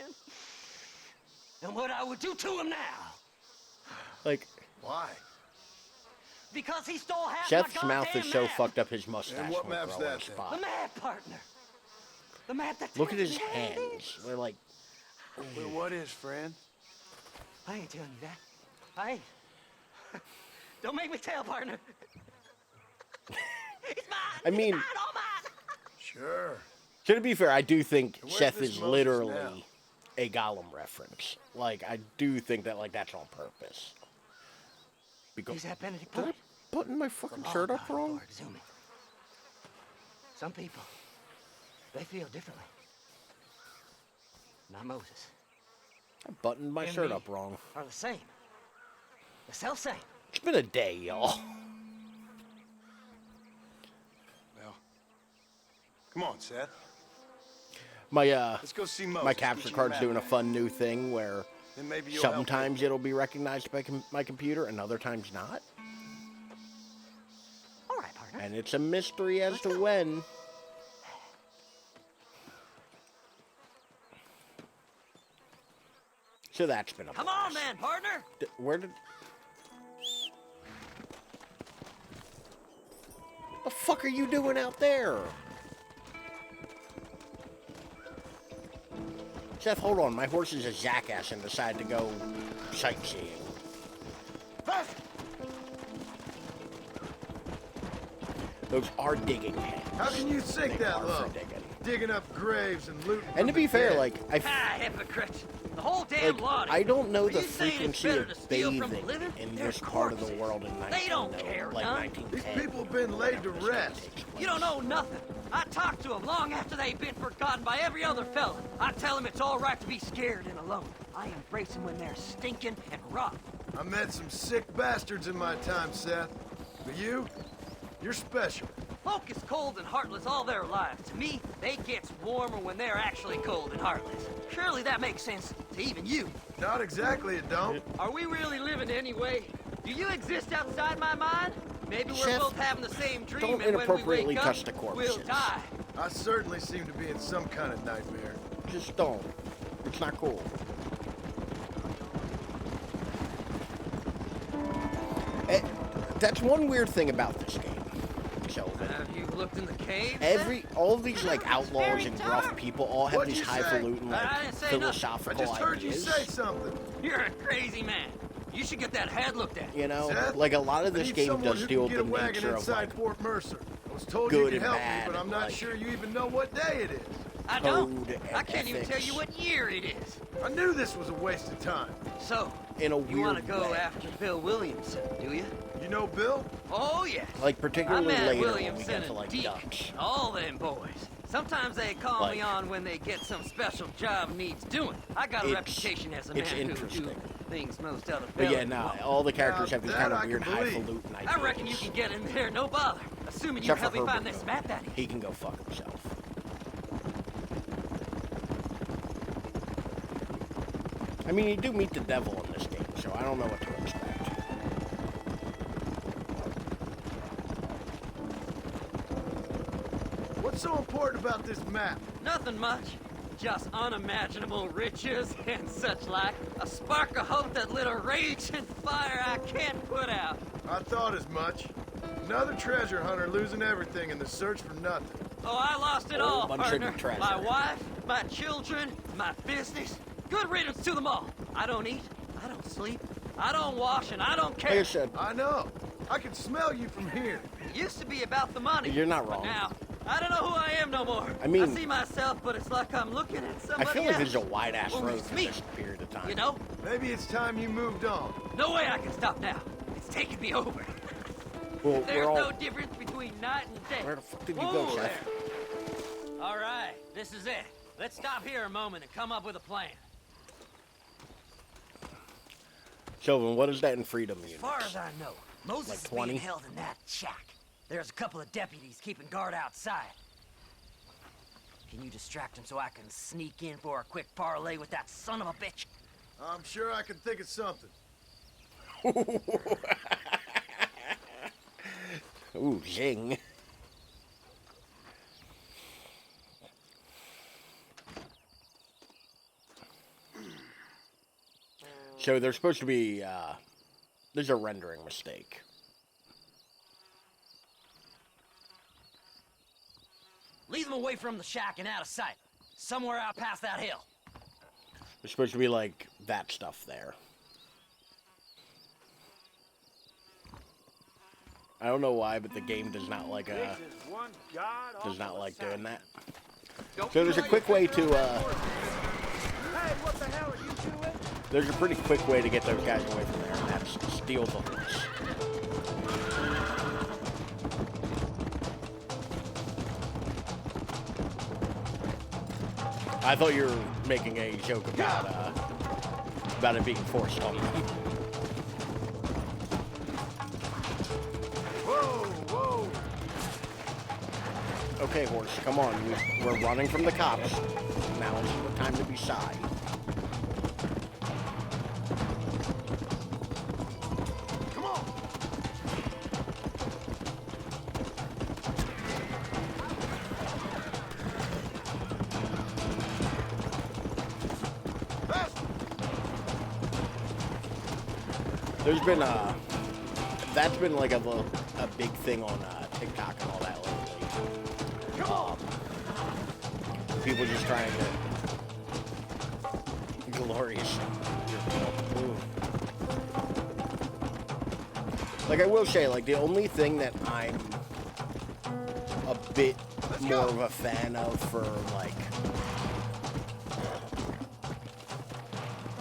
And what I would do to him now. Like, Why? Because he stole half Chef's my mouth is goddamn so map. fucked up his mustache And what won't map's grow in that a then? spot. The map, partner. The map that Look at tells his me where it hands. is. They're like, Well, what is, friend? I ain't telling you that. I ain't. Don't make me tell, partner. It's mine. I mean- it's mine, all mine. Sure. to be fair, I do think And where's Chef this is Moses literally now? a Gollum reference. Like, I do think that, like, that's on purpose. Because, He's that Benedict did I Point. button my fucking From shirt all up God, wrong? Lord, zoom in. Some people, they feel differently. Not Moses. I buttoned my And shirt me up wrong. Are the same. The self-same. It's been a day, y'all. Well, come on, Seth. My Let's go see Moses. my Get capture you a card's map. doing a fun new thing where Then maybe you'll help me. sometimes it'll be recognized by my computer and other times not. All right, partner. And it's a mystery as to when. So that's been a Come blast. on, then, partner. Where did... The fuck are you doing out there? Seth, hold on. My horse is a jackass and decided to go sightseeing. Those are digging hands. How can you sink They that are low? for digging. Digging up graves and looting. And to from be the fair, dead. like, Ah, hypocrite. The whole damn lot. I don't know Are the you saying it's frequency better of to steal from the bathing living? in They're this part of the corpses. world in They don't 1900, care, like none. 1910. These people have been laid to whenever this rest. takes place. You don't know nothing. I talk to them long after they've been forgotten by every other fella. I tell them it's all right to be scared and alone. I embrace them when they're stinking and rotten. I met some sick bastards in my time, Seth. But you're special. Folk is cold and heartless all their lives. To me, they gets warmer when they're actually cold and heartless. Surely that makes sense to even you. Not exactly, it don't. Are we really living anyway? Do you exist outside my mind? Maybe we're Chef, both having the same dream, don't and when we inappropriately wake touch up, the we'll corpses. die. I certainly seem to be in some kind of nightmare. Just don't. It's not cool. That's one weird thing about this game, Sheldon. Have you looked in the cave? All of these like outlaws and rough people all have What'd these you say? highfalutin I like didn't say nothing. I philosophical just heard you ideas. say something. You're a crazy man. You should get that head looked at. You know, Seth, like a lot of I this need game someone does who deal can with get the a wagon nature of inside like Fort Mercer. I was told good you could and help bad me, but I'm and, not like, sure you even know what day it is. I don't. code and I can't even tell ethics. you what year it is. I knew this was a waste of time. So, in a you want to weird go way. after Bill Williamson, do you? You know Bill? Oh, yes. Like I particularly met later when we Williamson get to and like Deke, Dutch. all them boys. Sometimes they call me Like, on when they get some special job needs doing. I got a It's- reputation as a it's man who do interesting. things most other But yeah, fellas nah, won't. all the characters Now have these that kind I of can weird believe. highfalutin ideas. I reckon you can get in there, no bother. Assuming you Except for help me find Herbert, this though. map that is. He can go fuck himself. I mean, you do meet the devil in this game, so I don't know what to expect. What's so important about this map? Nothing much. Just unimaginable riches and such like. A spark of hope that lit a raging fire I can't put out. I thought as much. Another treasure hunter losing everything in the search for nothing. Oh, I lost it Whole all, bunch of partner. treasure. My wife, my children, my business. Good riddance to them all. I don't eat, I don't sleep, I don't wash, and I don't Like I care. said, I know. I can smell you from here. It used to be about the money. You're not but wrong. now, I don't know who I am no more. I mean- I see myself, but it's like I'm looking at I somebody feel like else. this is a wide-ass Only road it's for me. this period of time. You know? Maybe it's time you moved on. No way I can stop now. It's taking me over. Well, There's we're all... no difference between night and day. Where the fuck did you Whoa go, Seth? there. All right, this is it. Let's stop here a moment and come up with a plan. Sylvan, what is that in freedom As units? far as I know, Moses Like is 20? being held in that shack. There's a couple of deputies keeping guard outside. Can you distract them so I can sneak in for a quick parlay with that son of a bitch? I'm sure I can think of something. Ooh, zing. So there's supposed to be, there's a rendering mistake. Lead them away from the shack and out of sight. Somewhere out past that hill. There's supposed to be, like, that stuff there. I don't know why, but the game does not like, does not like doing that. So there's a quick way to, Hey, what the hell are you doing? there's a pretty quick way to get those guys away from there, and that's to steal the horse. I thought you were making a joke about it being forced on them. Whoa, whoa. Okay, horse, come on. We're running from the cops. Now is the time to be shy. Come on. There's been that's been like a big thing on TikTok and all that lately. People just trying to glorious. Ooh. Like I will say, like the only thing that I'm a bit more of a fan of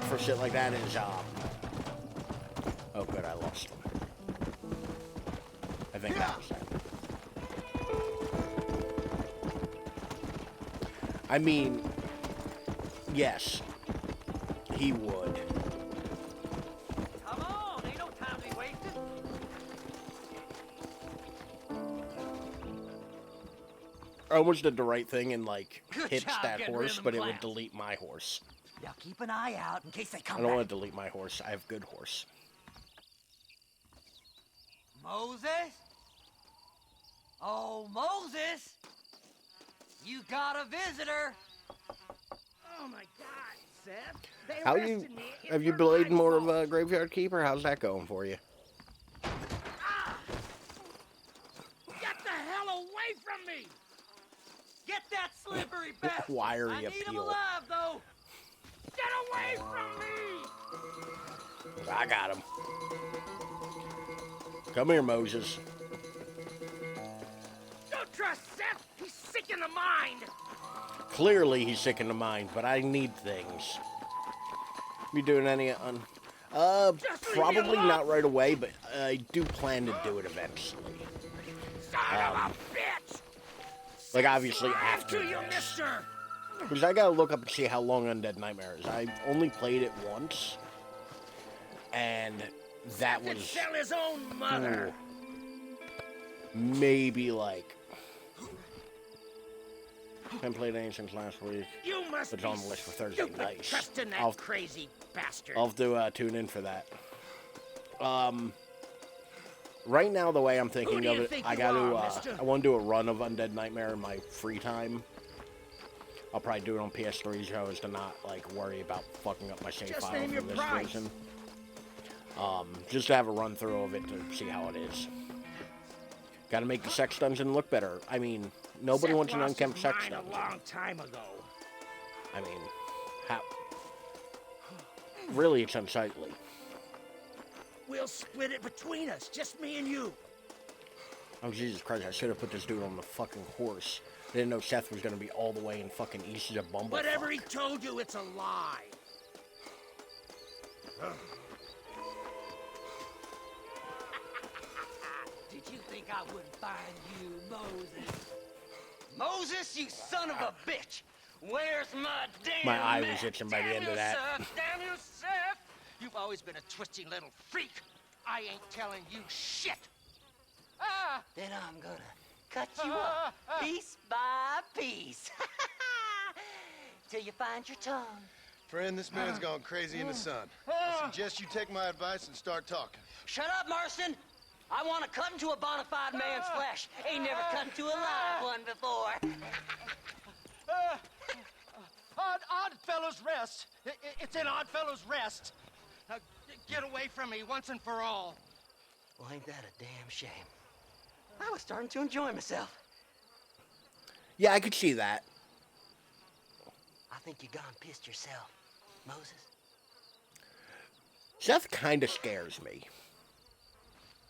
for shit like that is oh good, I lost him. I think that was that. I mean, yes, he would. Come on, ain't no time to be wasted. I almost did the right thing and like Good hits job that getting rid horse, of but them it would clowns. delete my horse. Now keep an eye out in case they I come don't back. want to delete my horse. I have good horse. Moses? Oh, Moses! You got a visitor! Oh my God, Seth. They How arrested you me. It have you weren't played my more of fault. a Graveyard Keeper? How's that going for you? Get the hell away from me! Get that slippery bastard! Wiry I need him appeal. alive, though! Get away from me! I got him. Come here, Moses. Don't trust Seth. He's sick in the mind. Clearly, he's sick in the mind, but I need things. You doing any Just leave me probably alone. not right away, but I do plan to do it eventually. Son of a bitch! Like obviously Live after to you, this. mister! Because I gotta look up and see how long Undead Nightmare is. I only played it once, and that Could was sell his own mother. maybe like I haven't played any since last week. You must It's be on the list for Thursday stupid nights. trusting that I'll- crazy bastard. I'll have to tune in for that. Right now, the way I'm thinking Who do of you it, think I you gotta, are, mister? I want to do a run of Undead Nightmare in my free time. I'll probably do it on PS3 so as to not, like, worry about fucking up my save Just file name from your this price. version. Just to have a run through of it to see how it is. Gotta make the sex dungeon look better. I mean, nobody Seth wants an lost unkempt his sex mind dungeon. a long time ago. I mean, how? Really, it's unsightly. We'll split it between us, just me and you. Oh, Jesus Christ, I should have put this dude on the fucking horse. I didn't know Seth was gonna be all the way in fucking East of Bumblefuck. Whatever he told you, it's a lie. Did you think I wouldn't find you, Moses? Moses, you son of a bitch! Where's my damn My eye was map? itching by the Damn end of you, that. Seth. Damn you, Seth! You've always been a twisty little freak. I ain't telling you shit. then I'm gonna cut you up piece by piece till you find your tongue. Friend, this man's gone crazy in the sun. I suggest you take my advice and start talking. Shut up, Marston! I want to cut into a bona fide man's flesh. Ain't never cut into a live one before. Odd Fellows Rest. It's in Odd Fellows Rest. Get away from me once and for all. Well, ain't that a damn shame? I was starting to enjoy myself. Yeah, I could see that. I think you gone pissed yourself, Moses. Seth kind of scares me.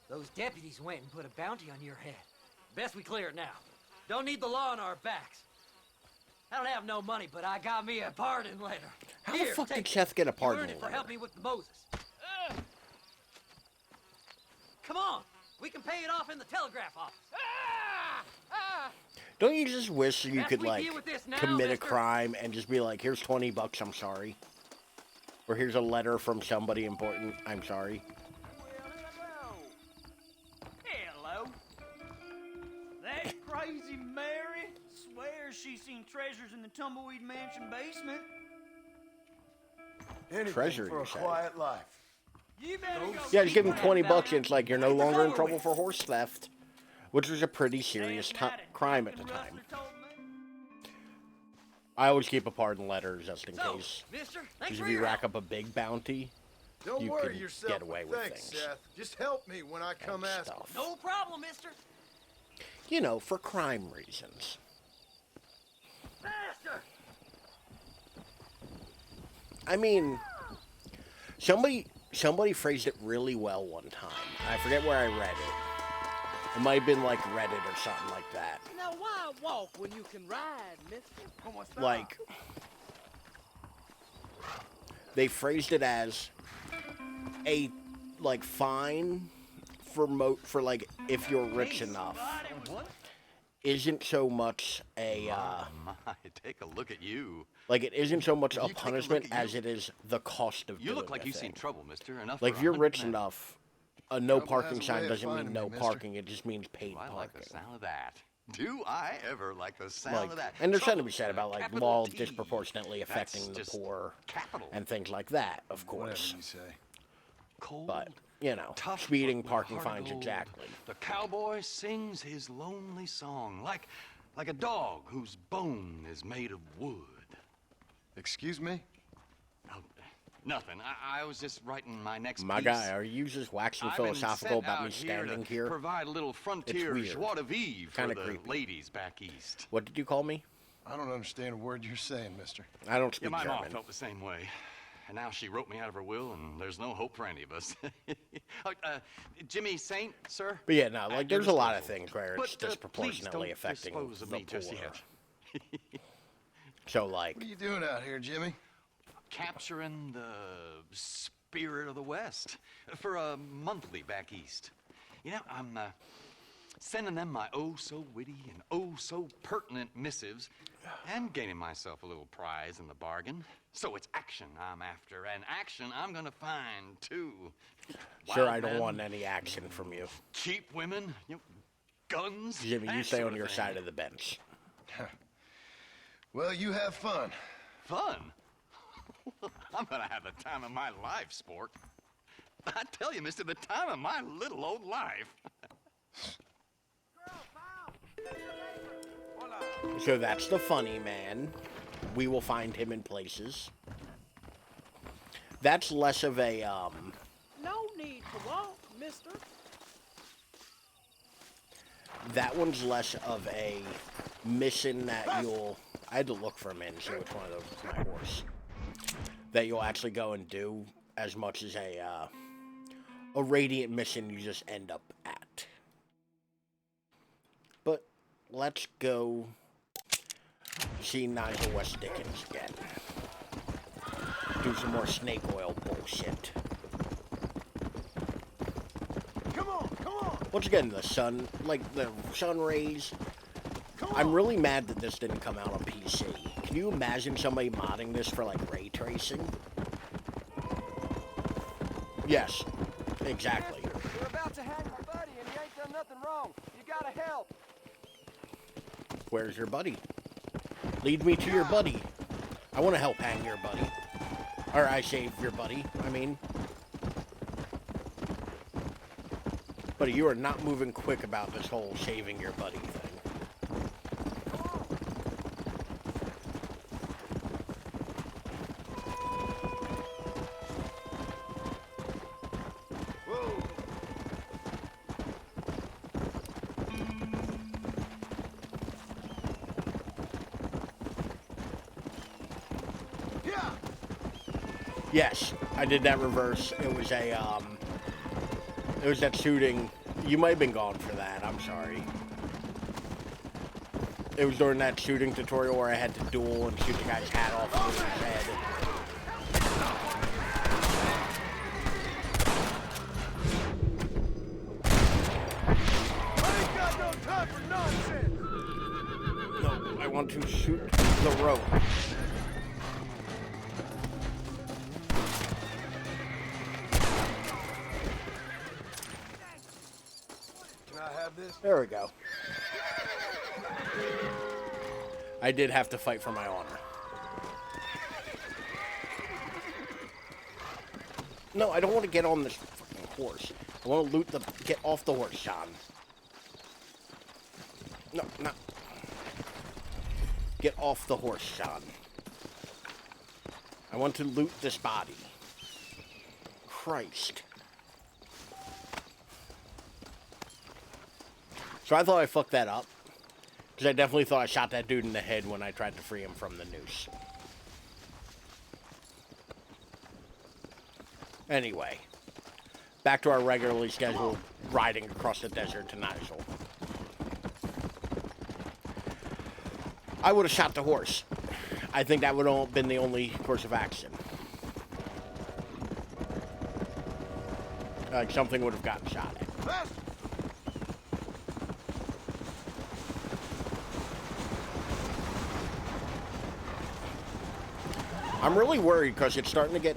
Those deputies went and put a bounty on your head. Best we clear it now. Don't need the law on our backs. I don't have no money, but I got me a pardon letter. How Here, the fuck take did it. Seth get a You pardon earned it for letter? helping me with the Moses. Come on, we can pay it off in the telegraph office. Don't you just wish you Best could, we like, deal with this now, commit a mister. crime and just be like, here's 20 bucks, I'm sorry. Or here's a letter from somebody important, I'm sorry. Hello. That crazy Mary swears she's seen treasures in the Tumbleweed Mansion basement. Anything Treasure, for you a say? quiet life. You better go Yeah, just give him keep 20 that bucks down. and it's like, you're no longer in trouble for horse theft. Which was a pretty serious crime at the time. I always keep a pardon letter just in So, case. mister, thanks Because for if you your rack help. up a big bounty, Don't you worry can yourself. get away with Thanks, things. Seth. Just help me when I come and asking. stuff. No problem, mister. You know, for crime reasons. Faster! I mean, somebody phrased it really well one time. I forget where I read it. It might have been like Reddit or something like that. Now why walk when you can ride, mister? Like, they phrased it as a, like, fine for like, if you're rich enough. Isn't so much a, My, take a look at you. like, it isn't so much a You take a punishment look at as it is the cost of You doing look like the you've seen thing. trouble, mister. Enough Like, for if you're 100 rich men. enough, a no Trouble parking has a way sign of doesn't mean finding no me, mister. parking. It just means paid I like the parking. sound of that. Do I ever like the sound Like, of that? and there's something to Trouble be said with a about, like, capital laws T. disproportionately That's affecting the just poor capital. and things like that, of Whatever course. you say. Cold, But, you know, tough, speeding, but with parking heart of fines, gold. exactly. The cowboy sings his lonely song like a dog whose bone is made of wood. Excuse me? Oh, nothing. I was just writing my next My piece. guy, are you just waxing I've been philosophical sent about out me standing to here? Provide a little frontier weird. joie de vivre for Kinda the creepy. ladies back east. What did you call me? I don't understand a word you're saying, mister. I don't Yeah, speak my mom German. felt the same way. And now she wrote me out of her will, and there's no hope for any of us. Jimmy Saint, sir? But yeah, no, At like, your there's a lot of disposal. things where But, it's please disproportionately don't affecting dispose of the me just poor. yet. So, like, What are you doing out here, Jimmy? Capturing the spirit of the West for a monthly back east. You know, I'm sending them my oh-so-witty and oh-so-pertinent missives and gaining myself a little prize in the bargain. So it's action I'm after, and action I'm gonna find, too. sure, Wild I don't men, want any action from you. cheap women, guns. Jimmy, you that stay sort on of your thing. side of the bench. Well, you have fun. Fun? I'm gonna have the time of my life, sport. I tell you, mister, the time of my little old life. So that's the funny man. We will find him in places. That's less of a, No need to walk, mister. that one's less of a mission that you'll, I had to look for a minute and see which one of those is my horse. That you'll actually go and do as much as a radiant mission you just end up at. But let's go see Nigel West Dickens again. Do some more snake oil bullshit. Come on, come on. Once again, the sun, like the sun rays. I'm really mad that this didn't come out on PC. Can you imagine somebody modding this for like ray tracing? Yes, exactly. You're about to hang my buddy and he ain't done nothing wrong. wrong. You gotta help. Where's your buddy? Lead me to your buddy. I want to help hang your buddy. Or I save your buddy, I mean. Buddy, you are not moving quick about this whole saving your buddy thing. Yes, I did that reverse. It was a, it was that shooting. You might have been gone for that, I'm sorry. It was during that shooting tutorial where I had to duel and shoot the guy's hat off of his head. I ain't got no time for nonsense! No, I want to shoot the rope. There we go. I did have to fight for my honor. No, I don't want to get on this fucking horse. I want to loot the... Get off the horse, Sean. No, no. Get off the horse, Sean. I want to loot this body. Christ. So I thought I fucked that up. Because I definitely thought I shot that dude in the head when I tried to free him from the noose. Anyway. Back to our regularly scheduled riding across the desert to Nigel. I would have shot the horse. I think that would have been the only course of action. Like something would have gotten shot at. I'm really worried because it's starting to get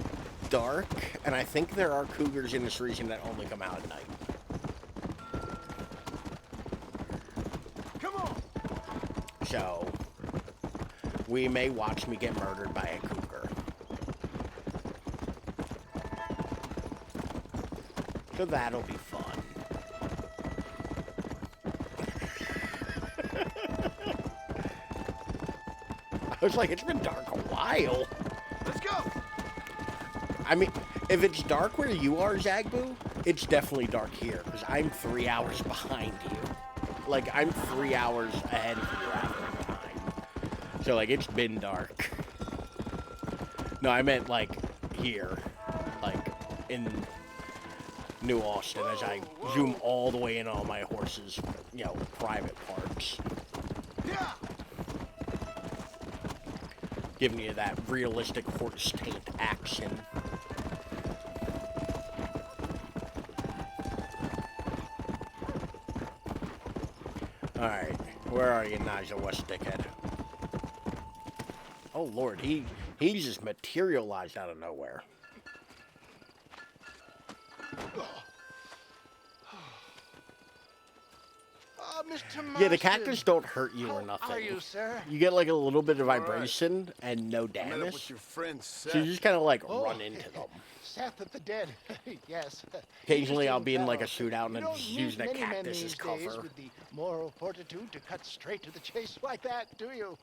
dark, and I think there are cougars in this region that only come out at night. Come on! So, we may watch me get murdered by a cougar. So that'll be fun. I was like, it's been dark a while. Let's go! I mean, if it's dark where you are, Zagbu, it's definitely dark here, because I'm 3 hours behind you. Like, I'm 3 hours ahead of you after time. So, like, it's been dark. No, I meant, like, here. Like, in New Austin, as I zoom all the way in on my horse's, you know, private parts. Yeah! Giving you that realistic horse taint action. Alright, where are you, Nigel West Dickhead? Oh lord, he just materialized out of nowhere. Mr. Yeah, the cactus don't hurt you or nothing. How are you, sir? You get like a little bit of vibration and no I met up damage. with your friend Seth. So you just kind of like run into them. Seth of the Dead. Yes. Occasionally I'll be in like a Interesting shootout and fellow. I'm just You don't using a meet many men cactus as these days cover. with the moral fortitude to cut straight to the chase like that, do you?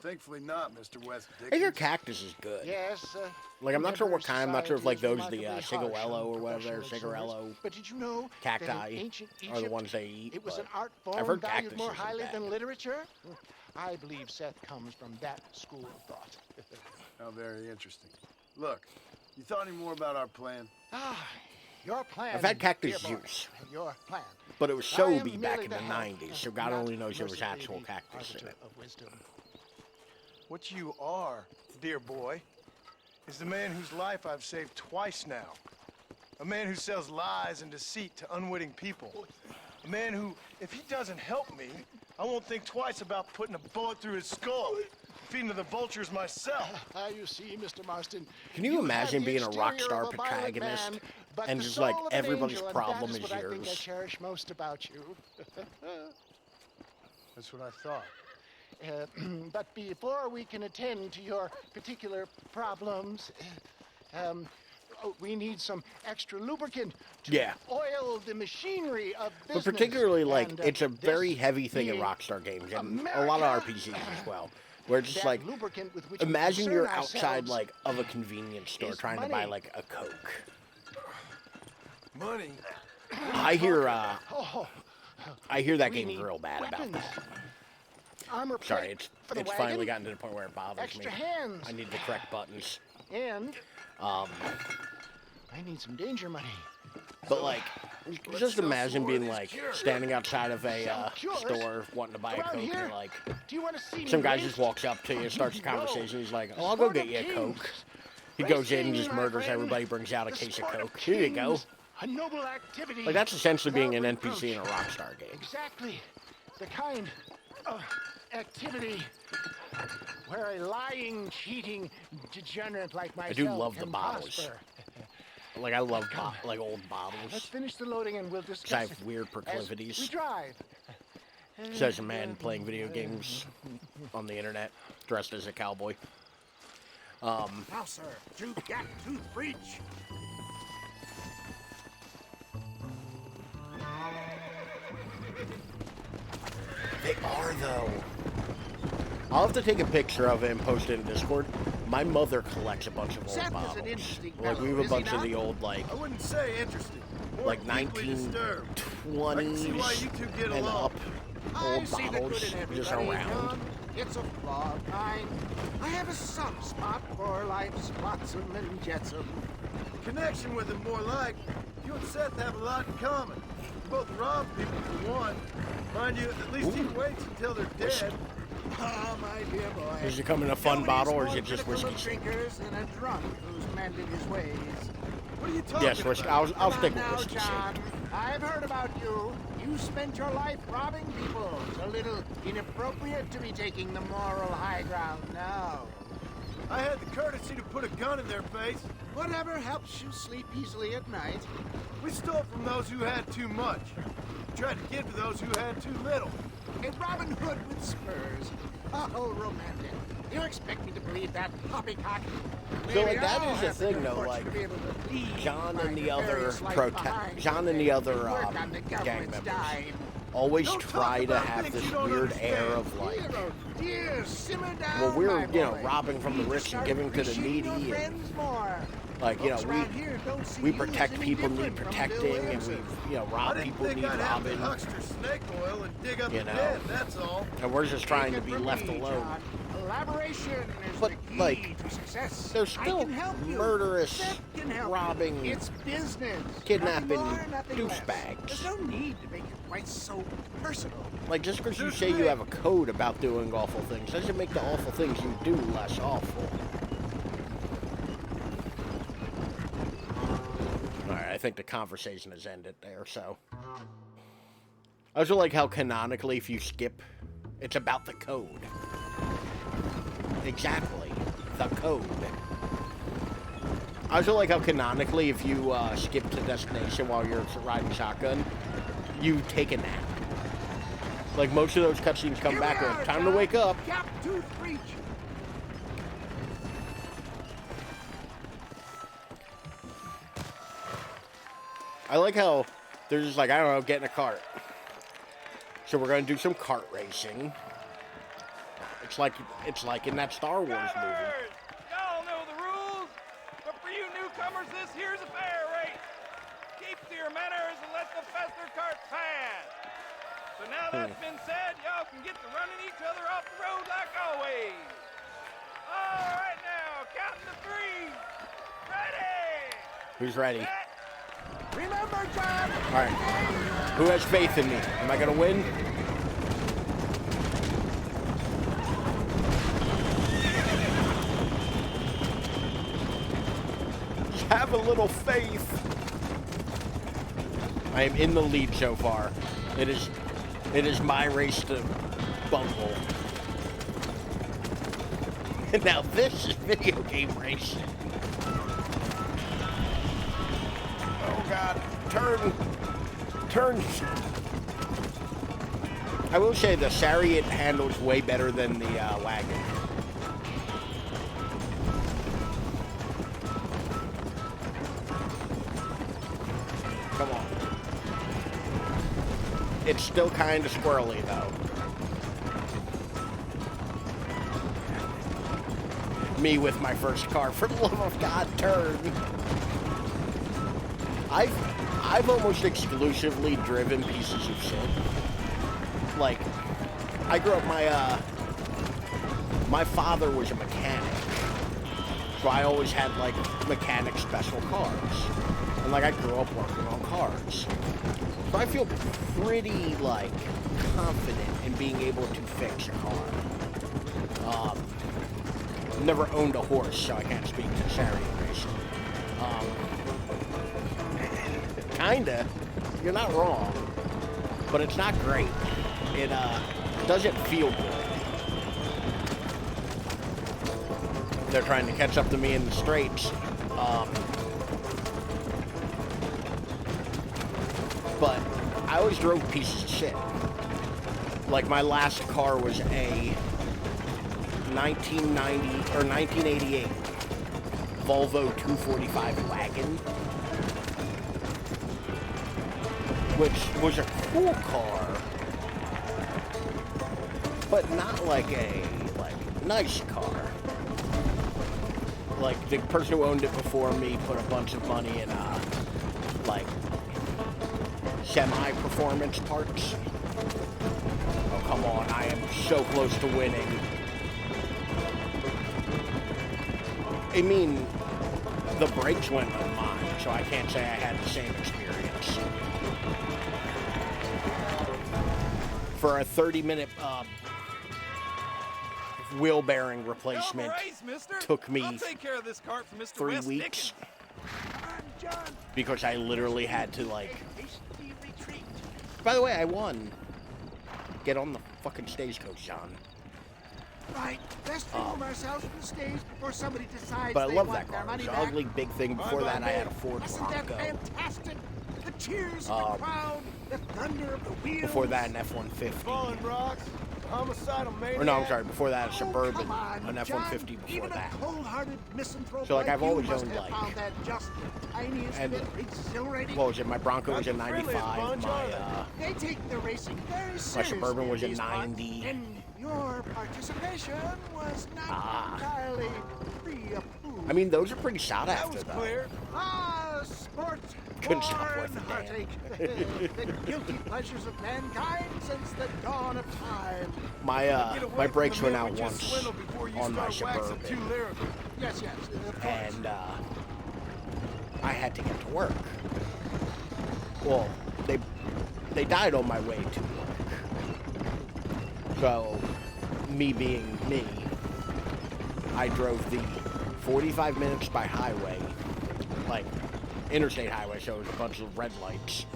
Thankfully not, Mr. West I hear Dickens. cactus is good. Yes. Like I'm not sure what kind. I'm not sure if like those Society the is remarkably harsh cigarello on or whatever, professional cigarello exhibits. But did you know that in cacti ancient are the Egypt, ones they eat. it was but an art I've form heard valued cactus more isn't highly bad. than literature? I believe Seth comes from that school of thought. How very interesting. Look, you thought any more about our plan? Your plan. I've had cactus dear boy, juice. Your plan. But it was I am Sobe back merely in the the help, 90s, so God not only knows there was mercifully actual the cactus in arbiter it. of wisdom. What you are, dear boy, is the man whose life I've saved twice now. A man who sells lies and deceit to unwitting people. A man who, if he doesn't help me, I won't think twice about putting a bullet through his skull. Feeding to the vultures myself. You see, Mr. Marston. Can you have imagine the being a rock exterior star of a violent protagonist man, but and the just soul like of an everybody's angel, and problem that is what I think I yours? cherish most about you. That's what I thought. But before we can attend to your particular problems, we need some extra lubricant to oil the machinery of business. But particularly, like, and, it's a very this heavy thing in being Rockstar games, and America, a lot of RPGs as well, where it's just that like, lubricant with which we imagine you're concern outside, ourselves like, of a convenience store is trying to money. buy, like, a Coke. Money? I hear, Oh, I hear that we game's need real bad about weapons. that. Armor Sorry, plate it's for the finally wagon, gotten to the point where it bothers extra me. hands. I need the correct buttons. And Um, I need some danger money. but like, just imagine being like standing outside of a Sell cures? store wanting to buy a Around Coke, here? and like Do you want to see some me guy race? just walks up to you, starts a No. conversation. He's like, "Oh, I'll go get you a Coke." He goes in, just murders everybody, brings out a case of Coke. Here you go. A noble activity. Like that's essentially being an without NPC in a reproach. Rockstar game. Exactly the kind of activity where a lying, cheating degenerate like myself I do love the can bottles. prosper. Like I love like old Let's bottles. finish the loading and we'll Because discuss I have it weird as we proclivities. drive. Says a man playing video games on the internet, dressed as a cowboy. Now, sir, to gap tooth breach. They are though. I'll have to take a picture of it and post it in Discord. My mother collects a bunch of old Seth is an bottles. interesting Like we have fellow, a is he bunch of not? the old like I wouldn't say interesting. More like deeply disturbed. 1920s I can see why you two get and along. up I old see the bottles good in everybody, just around. John. It's a flaw of mine. I have a soft spot for life's flotsam and jetsam. The connection with him more like you and Seth have a lot in common. You both rob people for one. Mind you, at least he waits until they're dead. Ah, my dear boy. Does it come in a fun Nobody's bottle or is more it just critical whiskey? of drinkers than a drunk who's mended his ways. What are you talking Yes, whiskey. about? I'll Come stick on with now, whiskey. John. I've heard about you. You spent your life robbing people. It's a little inappropriate to be taking the moral high ground now. I had the courtesy to put a gun in their face. Whatever helps you sleep easily at night. We stole from those who had too much. Tried to give to those who had too little. A Robin Hood with spurs. Oh, romantic. You expect me to believe that poppycock? So like Maybe that I'll is the have thing good though, fortune like to be able to leave John my and the other nefarious life behind John and the other work on the gang government's members dime. always Don't talk try to about have things this you don't weird air understand. of like, Dear, oh dear, simmer down, well, we're, my you know, boy. robbing from the Need to rich and start giving to the appreciating needy your and, friends more. like, you know, Folks around here don't see we you as protect any people need different from protecting Bill and Wilson. we, you know, I rob didn't people think need I'd have to robbing. huckster snake oil and dig up You the know. dead, that's all. And we're just trying to Take be it from left me, alone. John. Collaboration is But, the key like, to success. there's I still can help you. murderous, Seth can help robbing, you. It's business. kidnapping Nothing more, nothing less. douchebags. There's no need to make it quite so personal. Like, just because you say you have a code about doing awful things doesn't make the awful things you do less awful. Alright, I think the conversation has ended there, so. I also like how canonically, if you skip, it's about the code. Exactly. The code. I also like how canonically, if you skip to destination while you're riding shotgun, you take a nap. Like, most of those cutscenes come back with, time to wake up. Gap tooth breach. I like how they're just like, I don't know, get in a cart. So we're gonna do some kart racing. It's like in that Star Wars movie. Y'all know the rules, but for you newcomers, this here's a fair race. Keep to your manners and let the faster carts pass. So now that's been said, y'all can get to running each other off the road like always. All right now, counting to three. Ready? Who's ready? Remember, John. All right. Who has faith in me? Am I gonna win? Just have a little faith. I am in the lead so far. It is my race to bungle. And now this is video game racing. Oh God, turn. I will say the Chariot handles way better than the wagon. Come on. It's still kind of squirrely, though. Me with my first car. For the love of God, turn. I've almost exclusively driven pieces of shit. Like, I grew up, my father was a mechanic. So I always had, like, mechanic special cars. And, like, I grew up working on cars. So I feel pretty, like, confident in being able to fix a car. Never owned a horse, so I can't speak to chariot racing. Kinda. You're not wrong. But it's not great. It, doesn't feel good. They're trying to catch up to me in the straights. But I always drove pieces of shit. Like, my last car was a 1988 Volvo 245 wagon, which was a cool car, but not like a nice car. Like, the person who owned it before me put a bunch of money in like semi-performance parts. Oh, come on, I am so close to winning. I mean, the brakes went on mine, so I can't say I had the same experience. For a 30-minute wheel bearing replacement, took me I'll take care of this cart for Mr. 3 West weeks. Dickens. Because I literally had to, like... By the way, I won. Get on the fucking stagecoach, John. Right, let's remove ourselves from the stage before somebody decides But I they love want that their car. money It was back. an ugly big thing. Before that, I had a Ford Isn't that Bronco. fantastic? The cheers of the crowd, the thunder of the wheels. Before that, an F-150. Fallen rocks, homicidal maniac. Or no, I'm sorry. Before that, a Oh, Suburban. come on, An F-150 John. before Even that. a cold-hearted misanthrope So, like, I've you always must owned, have like... found that just the tiniest and- bit exhilarating. What was it? My Bronco was a 95. They take the racing very My seriously. Suburban was a in these parts, 90. And your participation was not entirely pre-approved. I mean, those are pretty sought That after, was though. clear. Ah, sport. Couldn't stop war, worth and a damn. heartache. The guilty pleasures of mankind since the dawn of time. My brakes went out once on my Suburban. Yes, yes. Of course. And I had to get to work. Well, they died on my way to work. So, me being me, I drove the 45 minutes by highway, like interstate highway, so it was a bunch of red lights,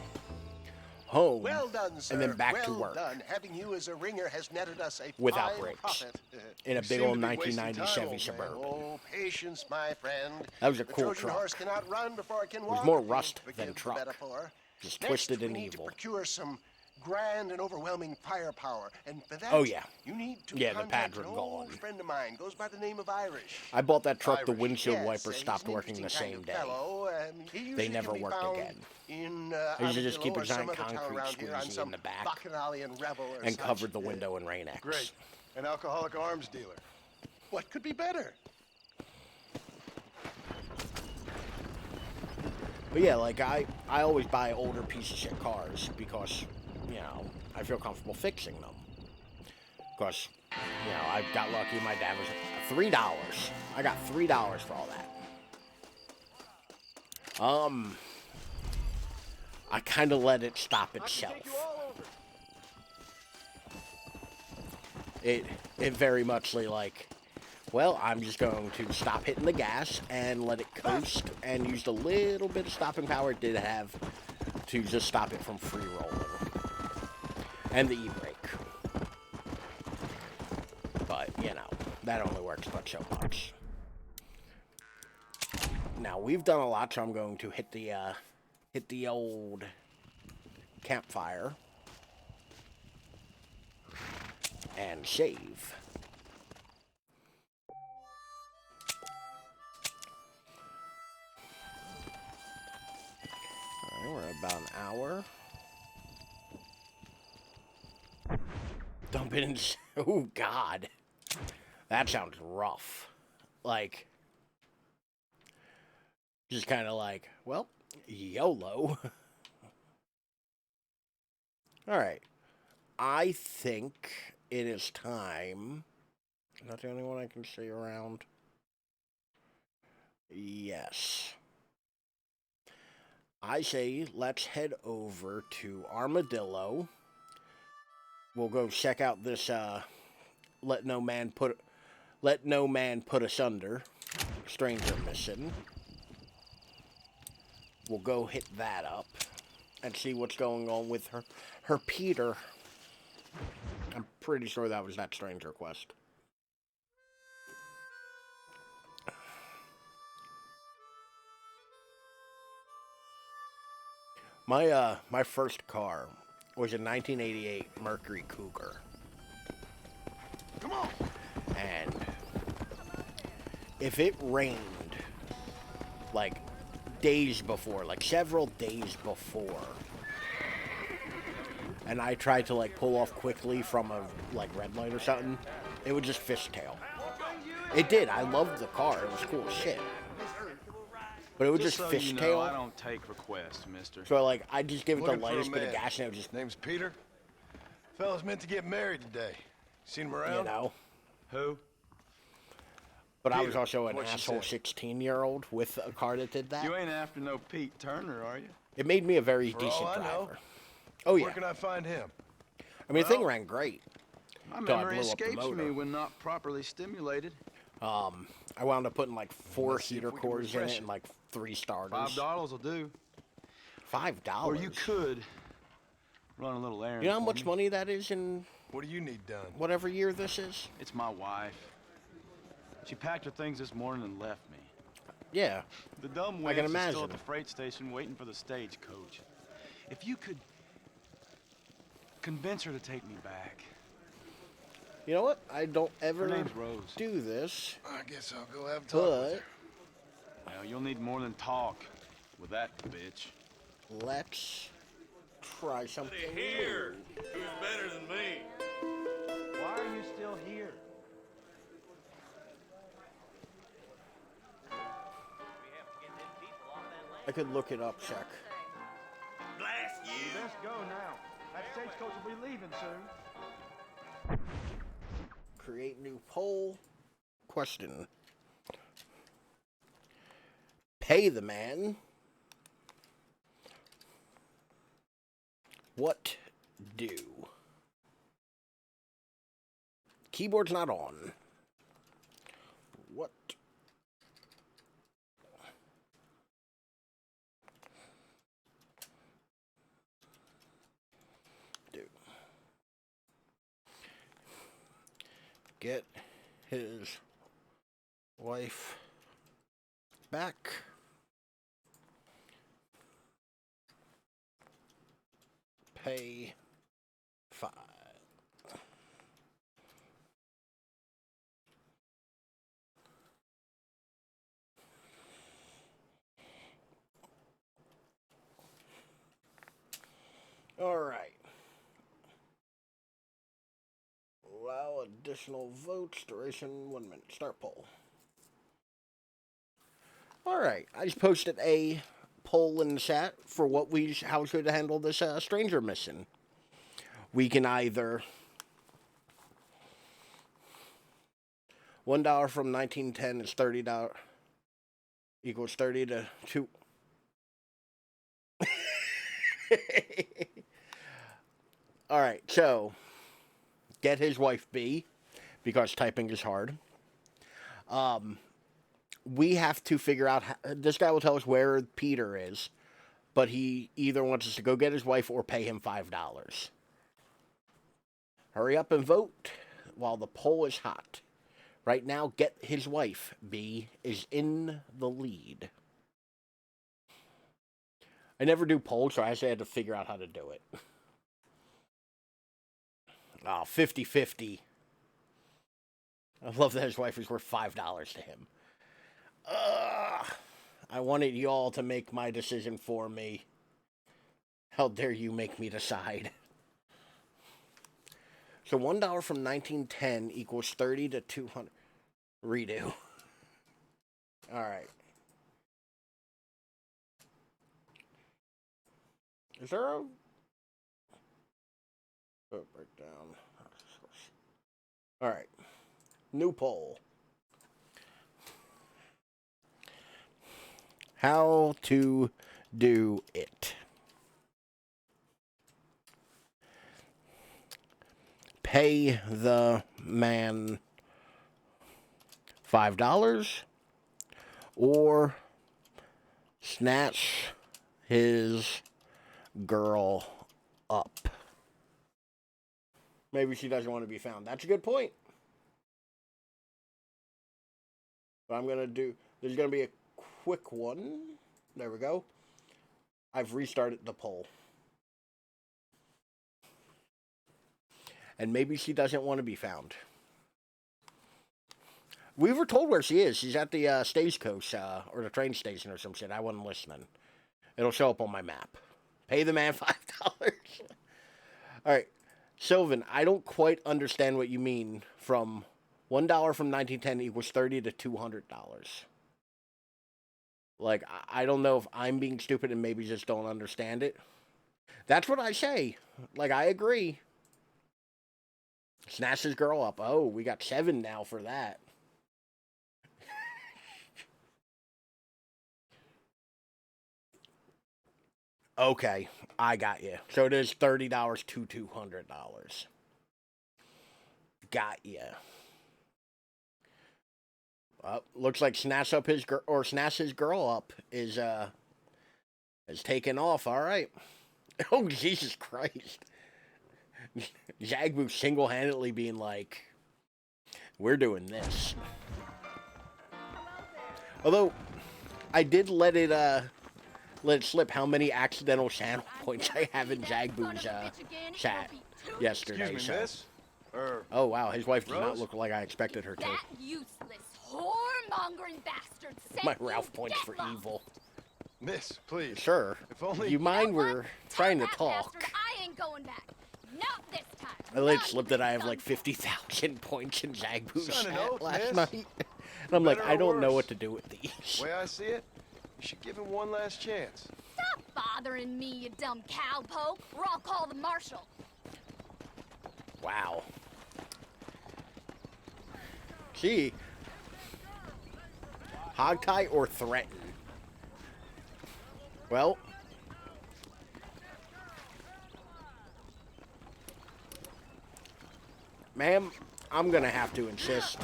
home, Well done, sir. and then back to well work done. Having you as a ringer has netted us a without fine brakes profit. in a You big seem old to be wasting 1990 time, Chevy old man. Suburban. Oh, patience, my friend. That was a The cool Trojan truck. horse cannot run before it can It was walk. more You'll rust forgive than the truck. metaphor. Just Next, twisted and we need evil. to procure some grand and overwhelming firepower, and for that, Oh, yeah. you need to Yeah, the contact pads are an old gone. friend of mine. Goes by the name of Irish. I bought that truck, the Irish, windshield yes, wipers he's stopped an working the interesting same kind day. of fellow. He They usually never can be worked found again. In, I used to just keep a Armadillo or some giant other town concrete around here on squeegee some in the back bacchanalian revel or and such. covered the window in Rain-X. Great. An alcoholic arms dealer. What could be better? But yeah, like I always buy older piece of shit cars because, you know, I feel comfortable fixing them. Because, you know, I got lucky. My dad was $3. I got $3 for all that. I kind of let it stop itself. It very muchly like, well, I'm just going to stop hitting the gas and let it coast, and used a little bit of stopping power it did have to just stop it from free rolling. And the e-brake. But, you know, that only works but so much. Now, we've done a lot, so I'm going to hit the old campfire. and save. Alright, we're at about an hour. Dump it in. Oh, God. That sounds rough. Like, just kind of like, well, YOLO. Alright. I think it is time. Not the only one I can see around. Yes. I say let's head over to Armadillo. We'll go check out this let no man put us under stranger mission. We'll go hit that up and see what's going on with her Peter. I'm pretty sure that was that stranger quest. My first car was a 1988 Mercury Cougar. Come on. And if it rained like days before, like several days before, and I tried to like pull off quickly from a like red light or something, it would just fishtail. It did. I loved the car. It was cool as shit. But it would just fishtail. You know, I don't take requests, mister. So like I'd just give it the lightest bit of gas and it would just. Name's Peter. Fella's meant to get married today. Seen him around? You know. Who? But Peter, I was also an what she asshole said. 16-year-old with a car that did that. You ain't after no Pete Turner, are you? It made me a very For decent all I know. driver. Oh yeah. Where can I find him? I mean, the thing ran great. My Till I memory blew up the escapes motor. me when not properly stimulated. I wound up putting like 4 Let's see if heater we can cores in refresh it it. and like 3 starters. $5 will do. $5? Or you could run a little errand. You know how for much me. money that is in What do you need done? whatever year this is? It's my wife. She packed her things this morning and left me. Yeah. The dumb I can wench is imagine. still at the freight station waiting for the stagecoach. If you could convince her to take me back. You know what? I don't ever Her name's Rose. do this. I guess I'll go have a talk with her. But Now, you'll need more than talk with that bitch. let's try something Here, new. who's better than me? Why are you still here? I could look it up, check. Blast You you! best go now. That stagecoach will be leaving soon. Create new poll. Question. Pay the man. What do? Keyboard's not on. What do? Get his wife back. Pay 5. All right. Allow additional votes. Duration 1 minute. Start poll. All right. I just posted a poll in the chat for how we should handle this stranger mission. We can either $1 from 1910 is $30 equals 30 to 2. All right, so get his wife B, because typing is hard. We have to figure out this guy will tell us where Peter is, but he either wants us to go get his wife or pay him $5. Hurry up and vote while the poll is hot. Right now, get his wife B is in the lead. I never do polls, so I actually had to figure out how to do it. Oh, 50-50. I love that his wife is worth $5 to him. I wanted you all to make my decision for me. How dare you make me decide? So $1 from 1910 equals 30 to 200. Redo. All right. Is there a breakdown? All right. New poll. How to do it. Pay the man $5 or snatch his girl up. Maybe she doesn't want to be found. That's a good point. But I'm going to do, there's going to be a quick one. There we go. I've restarted the poll. And maybe she doesn't want to be found. We were told where she is. She's at the stagecoach or the train station or some shit. I wasn't listening. It'll show up on my map. Pay the man $5. All right. Sylvan, I don't quite understand what you mean from $1 from 1910 equals 30 to $200. Like, I don't know if I'm being stupid and maybe just don't understand it. That's what I say. Like, I agree. Snatch his girl up. Oh, we got 7 now for that. Okay, I got you. So it is $30 to $200. Got you. Looks like snatch his girl up is taken off. All right. Oh, Jesus Christ. Zagbu single-handedly being like, we're doing this. Although, I did let it slip how many accidental channel points I have in Zagbu's chat yesterday. Excuse me, miss? Oh, wow, his wife does not look like I expected her to. That useless, whoremongering bastard sent My Ralph points for evil. Miss, please. Sure. If only you mind we're trying to talk. Bastard, I ain't going back. Not this time. I let it slip that I have like 50,000 points in Zagbu's Son of chat oath, last miss. night. And I'm like, Better I or don't know worse? what to do with these. The way I see it, you should give him one last chance. Stop bothering me, you dumb cowpoke, or I'll call the marshal. Wow. Gee. Hogtie or threaten? Well. Ma'am, I'm gonna have to insist.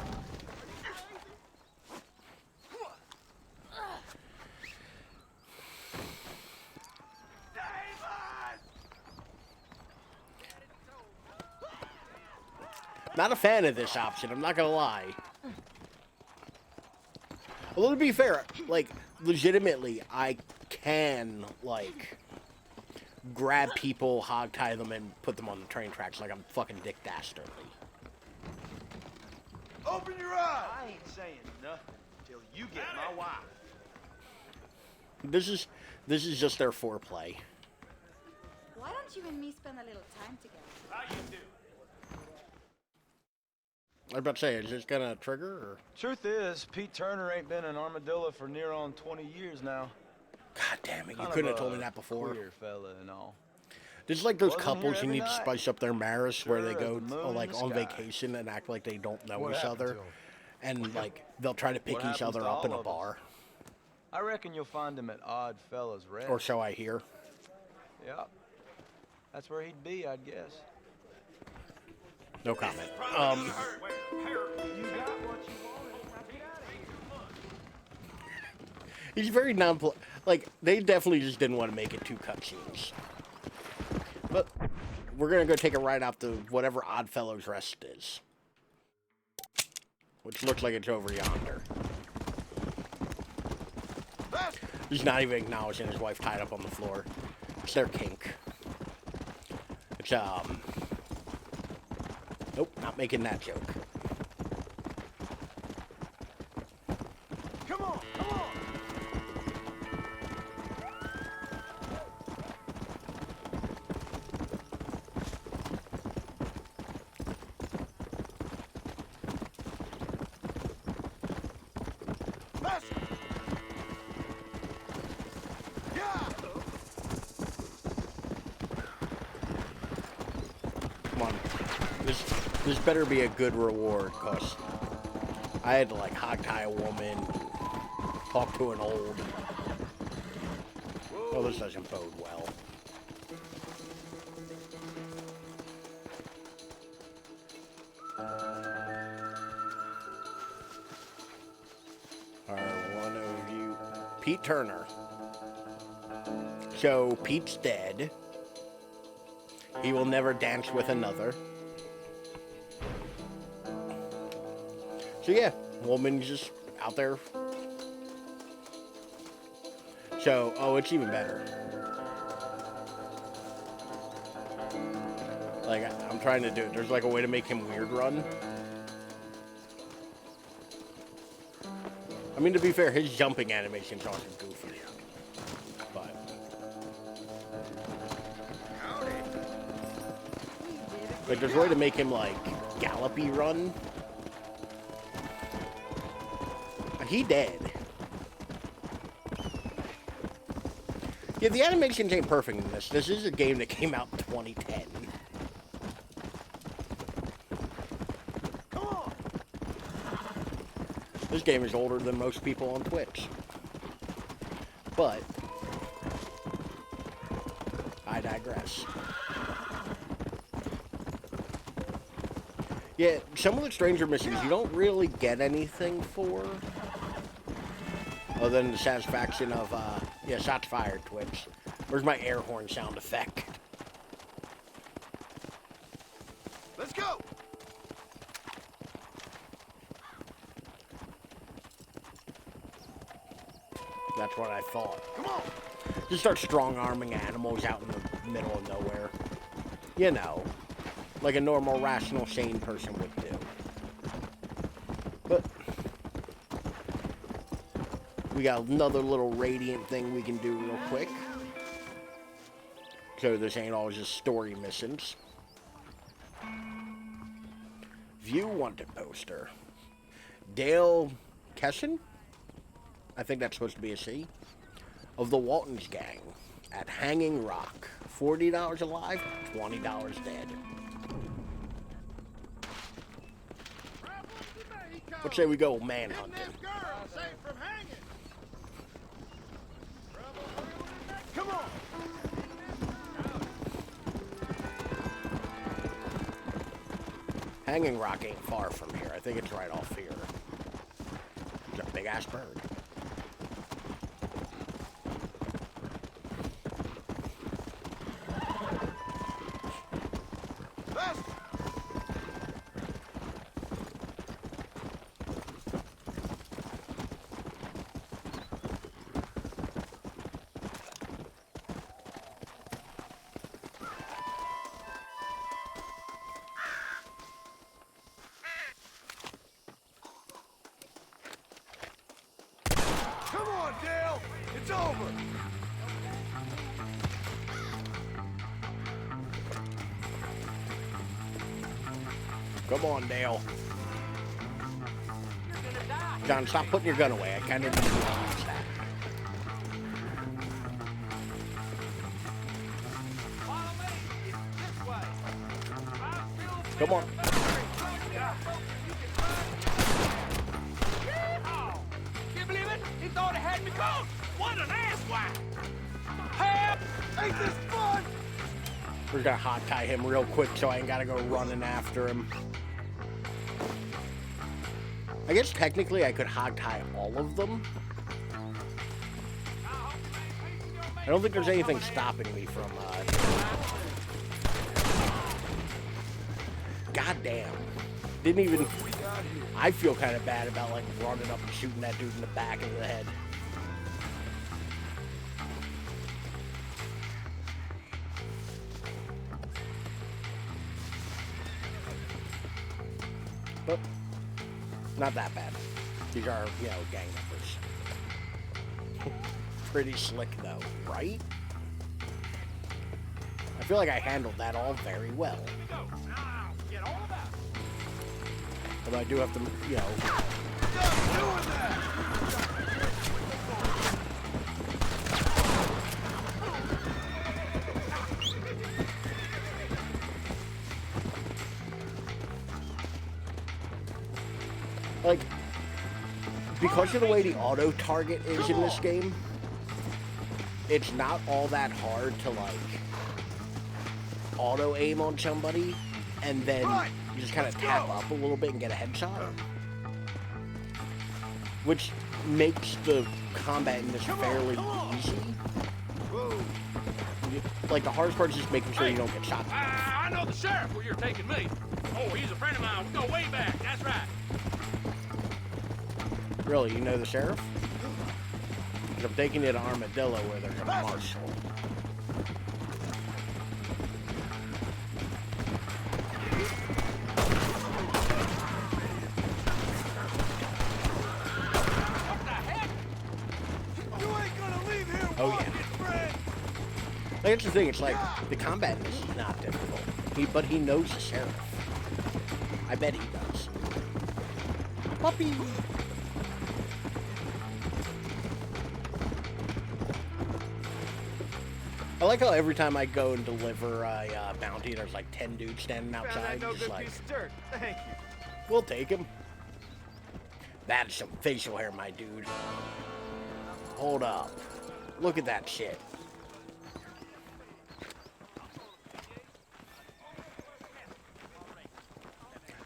Not a fan of this option, I'm not gonna lie. Although to be fair, like, legitimately, I can, like, grab people, hogtie them, and put them on the train tracks like I'm fucking Dick Dastardly. Open your eyes! I ain't saying nothing till you get my wife. This is just their foreplay. Why don't you and me spend a little time together? How you do? I was about to say, is this gonna trigger, or? Truth is, Pete Turner ain't been an armadillo for near on 20 years now. God damn it, you Kind couldn't of have told me a that before. Queer fella and all. This is like those Wasn't couples here you every need to night. spice up their marriage where they Sure go as the moon in like the on sky. vacation and act like they don't know What each happened other. to 'em? And like they'll try to pick What each happens other to up in all a of us? bar. I reckon you'll find him at Odd Fellows Rest. Or so I hear. Yep. That's where he'd be, I'd guess. No comment. You got what you wanted. Now get out of here. He's very like they definitely just didn't want to make it 2 cutscenes. But we're gonna go take a ride out to whatever Odd Fellows Rest is. Which looks like it's over yonder. He's not even acknowledging his wife tied up on the floor. It's their kink. It's, nope, not making that joke. This better be a good reward, cause I had to like hog tie a woman, talk to an old. Oh, this doesn't bode well. One of you, Pete Turner. So Pete's dead. He will never dance with another. So yeah, woman's just out there. So, oh, it's even better. Like, I'm trying to do it. There's like a way to make him weird run. I mean, to be fair, his jumping animation's also goofy. But like, there's a way to make him like gallopy run. He dead. Yeah, the animations ain't perfect in this. This is a game that came out in 2010. This game is older than most people on Twitch. But I digress. Yeah, some of the stranger missions you don't really get anything for. Other than the satisfaction of, yeah, shots fired, Twitch. Where's my air horn sound effect? Let's go! That's what I thought. Come on! Just start strong-arming animals out in the middle of nowhere. You know, like a normal, rational, sane person would do. But we got another little radiant thing we can do real quick. So this ain't all just story missions. View wanted poster. Dale Kesson? I think that's supposed to be a C. Of the Waltons gang at Hanging Rock. $40 alive, $20 dead. Let's say we go manhunting. Come on! Hanging Rock ain't far from here. I think it's right off here. It's a big ass bird. Come on, Dale! It's over! Come on, Dale. John, stop putting your gun away. I kind of need to use that. Come on. Can't believe it? He thought he had me caught. What an asswipe! Help! Ain't this fun? We're gonna hot tie him real quick so I ain't gotta go running after him. I guess technically I could hog tie all of them. I don't think there's anything stopping me from, God damn. Didn't even... I feel kind of bad about, like, running up and shooting that dude in the back of the head. But not that bad. These are, you know, gang members. Pretty slick, though, right? I feel like I handled that all very well. But I do have to, you know... Stop doing that! Like, because of the way the auto target is in this game, it's not all that hard to, like, auto aim on somebody, and then you just kind of tap up a little bit and get a headshot. Which makes the combat in this fairly easy. Like, the hardest part is just making sure you don't get shot. I know the sheriff where you're taking me. Oh, he's a friend of mine. We go way back. That's right. Really, you know the sheriff? 'Cause I'm taking you to Armadillo where there's a marshal. Oh yeah. Like, that's the thing, it's like, the combat is not difficult. But he knows the sheriff. I bet he does. Puppy! I like how every time I go and deliver a bounty, there's like 10 dudes standing outside, just like, Thank you. we'll take him. That's some facial hair, my dude. Hold up. Look at that shit.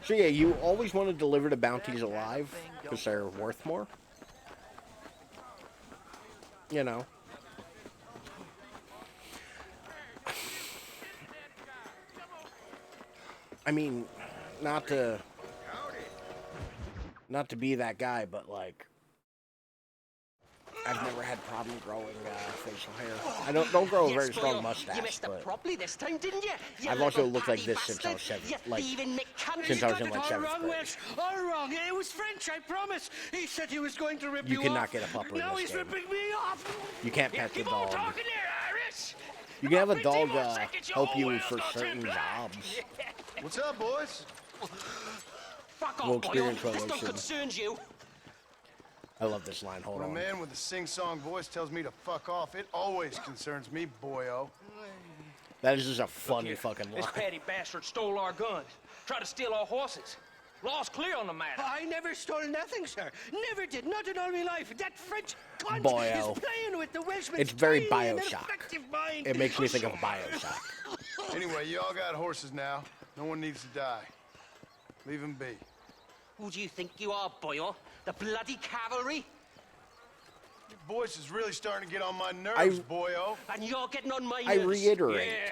So yeah, you always want to deliver the bounties alive, because they're worth more. You know. I mean, not to be that guy, but like, I've never had problem growing facial hair. I don't grow a very strong mustache, You messed up but properly this time, didn't you? I've also looked like this since I was since I was in like 7th grade. All wrong. It was French, I promise. He said he was going to rip You you cannot off. get a pupper in Now this he's game. ripping me off. You can't pet the Keep on dog. talking there, Iris. You can have a dog help you for certain jobs. What's up, boys? Fuck We'll off, boyo. experience This don't revolution. concern you. I love this line. Hold When on. a man with a sing-song voice tells me to fuck off, it always concerns me, boyo. That is just a funny fucking line. This petty bastard stole our guns, tried to steal our horses. Law's clear on the matter. I never stole nothing, sir. Never did. Not in all my life. That French cunt Boyo. is playing with the Welshman's It's very tiny and Bioshock. ineffective mind. It makes me think of Bioshock. Anyway, you all got horses now. No one needs to die. Leave them be. Who do you think you are, boyo? The bloody cavalry? Your voice is really starting to get on my nerves, boyo. And you're getting on my I nerves. reiterate. Yeah.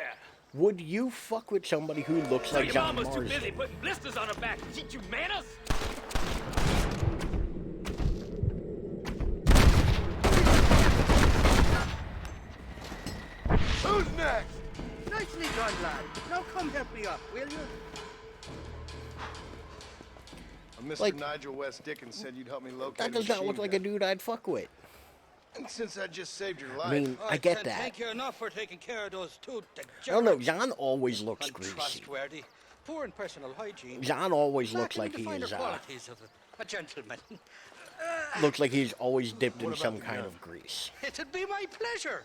Would you fuck with somebody who looks like Your John mama's too Marsden? busy putting blisters on her back to teach you manners. Who's next? Nicely done, lad. Now come help me up, will you? Mr. Like, Nigel West Dickens said you'd help me locate That does not look like a dude I'd fuck with. And since I just saved your life... I mean, I get that. Thank you enough for taking care of those two I don't know, John always looks greasy. untrustworthy. Poor in personal hygiene. John always looks Lacking like the he finer is, qualities of a gentleman. looks like he's always dipped in some kind of grease. It'd be my pleasure.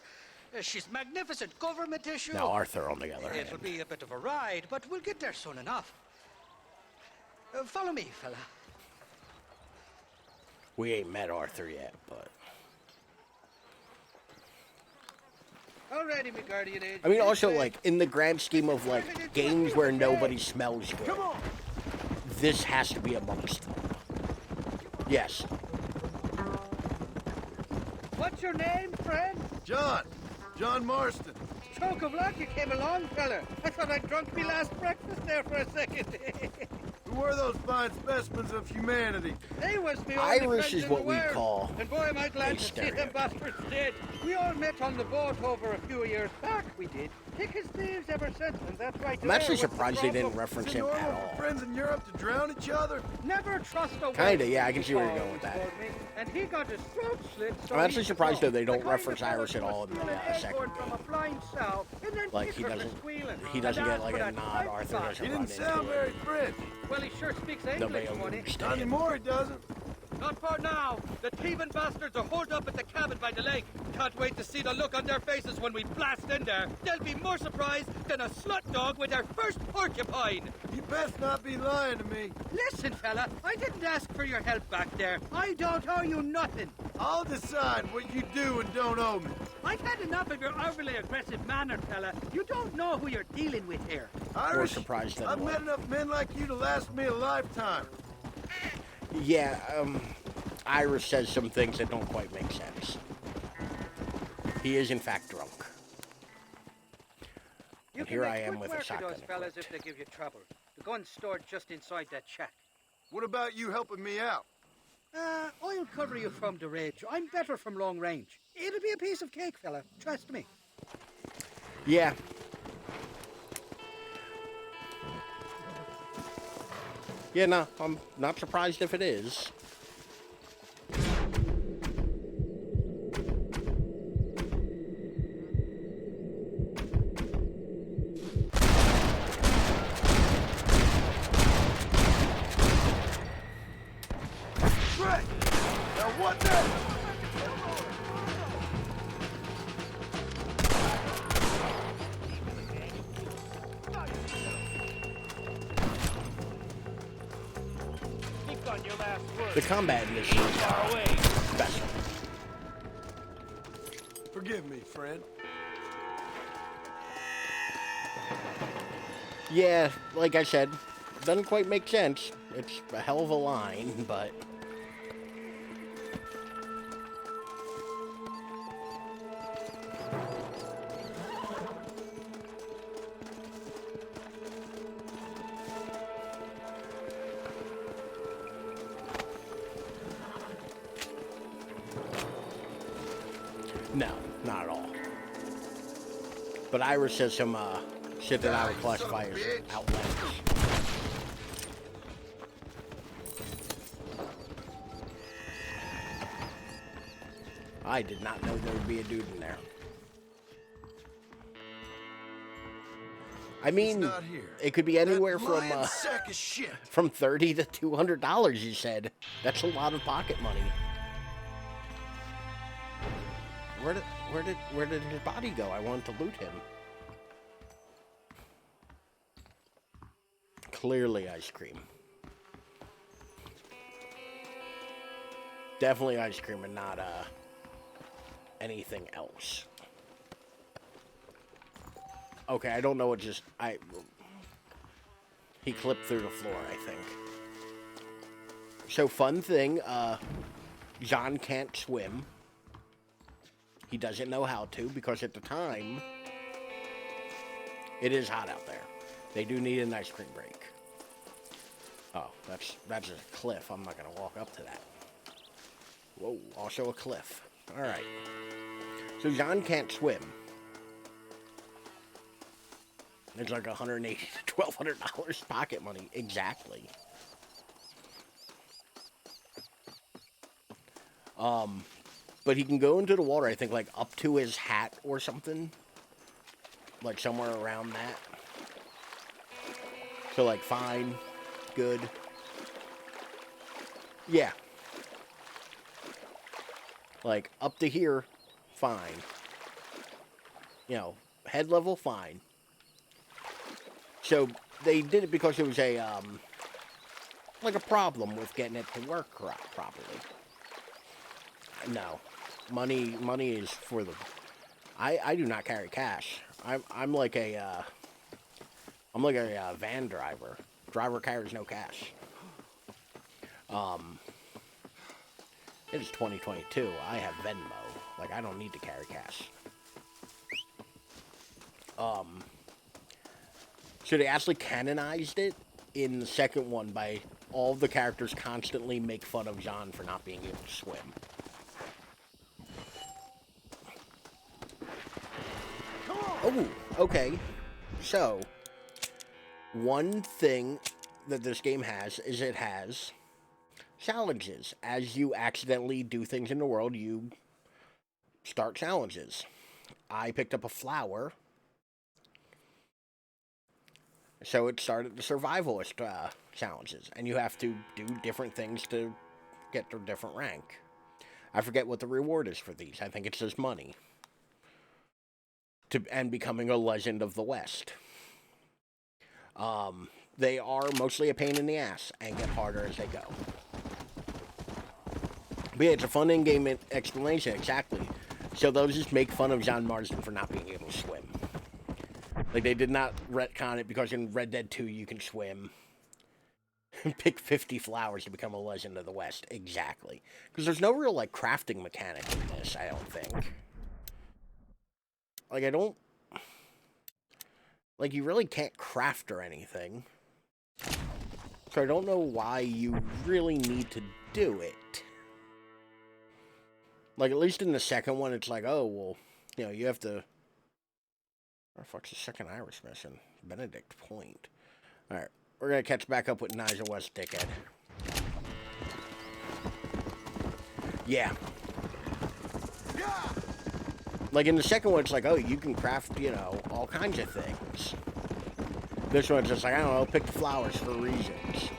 She's magnificent, government issue. Now Arthur, on the other hand. It'll be a bit of a ride, but we'll get there soon enough. Follow me, fella. We ain't met Arthur yet, but... Alrighty, my guardian angel. I mean, also, like, in the grand scheme of, like, games where nobody smells good, this has to be amongst them. Yes. What's your name, friend? John Marston. Stroke of luck, you came along, fella. I thought I'd drunk me last breakfast there for a second. Who were those fine specimens of humanity? They was me only Irish friends is in what the we world. call And boy, am I glad a to see them stereotype. bastards dead. We all met on the boat over a few years back, we did. Thick as thieves ever since, and that's right. I'm actually surprised they didn't reference him at all. Friends in Europe to drown each other? Never trust a Kinda, word yeah, I can he see where you're always going with that. told me. And he got his throat slit. So I'm actually he surprised, though, they the don't kind reference of fella Irish at who all would in the steal an second acorn game. from a flying sow, and then Like, kick he her for doesn't squealing. get, And like, a ask for nod. that Arthur pipe doesn't He run didn't into sound it. very French. Well, he sure speaks Nobody English, will money. Not understand. anymore, he doesn't. Not for now. The thieving bastards are holed up at the cabin by the lake. Can't wait to see the look on their faces when we blast in there. They'll be more surprised than a slut dog with their first porcupine. You best not be lying to me. Listen, fella, I didn't ask for your help back there. I don't owe you nothing. I'll decide what you do and don't owe me. I've had enough of your overly aggressive manner, fella. You don't know who you're dealing with here. Irish, surprised than I've what? met enough men like you to last me a lifetime. Yeah, Irish says some things that don't quite make sense. He is, in fact, drunk. And here I am with a shotgun. Those fellas if they give you trouble. The gun's stored just inside that shack. What about you helping me out? I'll cover you from the ridge. I'm better from long range. It'll be a piece of cake, fella. Trust me. Yeah. Yeah, no, I'm not surprised if it is. Right. Now what next? Think on your last word. The combat in this is Far away. special. Forgive me, friend. Yeah, like I said, doesn't quite make sense. It's a hell of a line, but... No, not at all. But Irish says some shit that I would classify as outlandish. I did not know there would be a dude in there. I mean, it could be anywhere from $30 to $200. You said that's a lot of pocket money. Where did his body go? I wanted to loot him. Clearly ice cream. Definitely ice cream and not anything else. Okay, I don't know what just he clipped through the floor, I think. So fun thing, John can't swim. He doesn't know how to because at the time it is hot out there. They do need an ice cream break. Oh, that's a cliff. I'm not gonna walk up to that. Whoa, also a cliff. Alright. So John can't swim. It's like $180 to $1,200 pocket money. Exactly. But he can go into the water, I think, like, up to his hat or something. Like, somewhere around that. So, like, fine. Good. Yeah. Like, up to here, fine. You know, head level, fine. So, they did it because it was a, like a problem with getting it to work properly. No. Money is for the... I do not carry cash. I'm like a van driver. Driver carries no cash. It is 2022. I have Venmo. Like, I don't need to carry cash. So they actually canonized it in the second one by all of the characters constantly make fun of John for not being able to swim. Oh, okay. So, one thing that this game has is it has challenges. As you accidentally do things in the world, you start challenges. I picked up a flower. So it started the survivalist challenges. And you have to do different things to get their different rank. I forget what the reward is for these. I think it's just money. And becoming a legend of the West. They are mostly a pain in the ass and get harder as they go. But yeah, it's a fun in-game explanation, exactly. So they'll just make fun of John Marsden for not being able to swim. Like, they did not retcon it because in Red Dead 2 you can swim. Pick 50 flowers to become a legend of the West. Exactly. Because there's no real, like, crafting mechanic in this, I don't think. Like, I don't... Like, you really can't craft or anything. So I don't know why you really need to do it. Like, at least in the second one, it's like, oh, well, you know, you have to... Where the fuck's the second Irish mission? Benedict Point. Alright, we're gonna catch back up with Nigel West, dickhead. Yeah. Like, in the second one, it's like, oh, you can craft, you know, all kinds of things. This one's just like, I don't know, pick the flowers for reasons.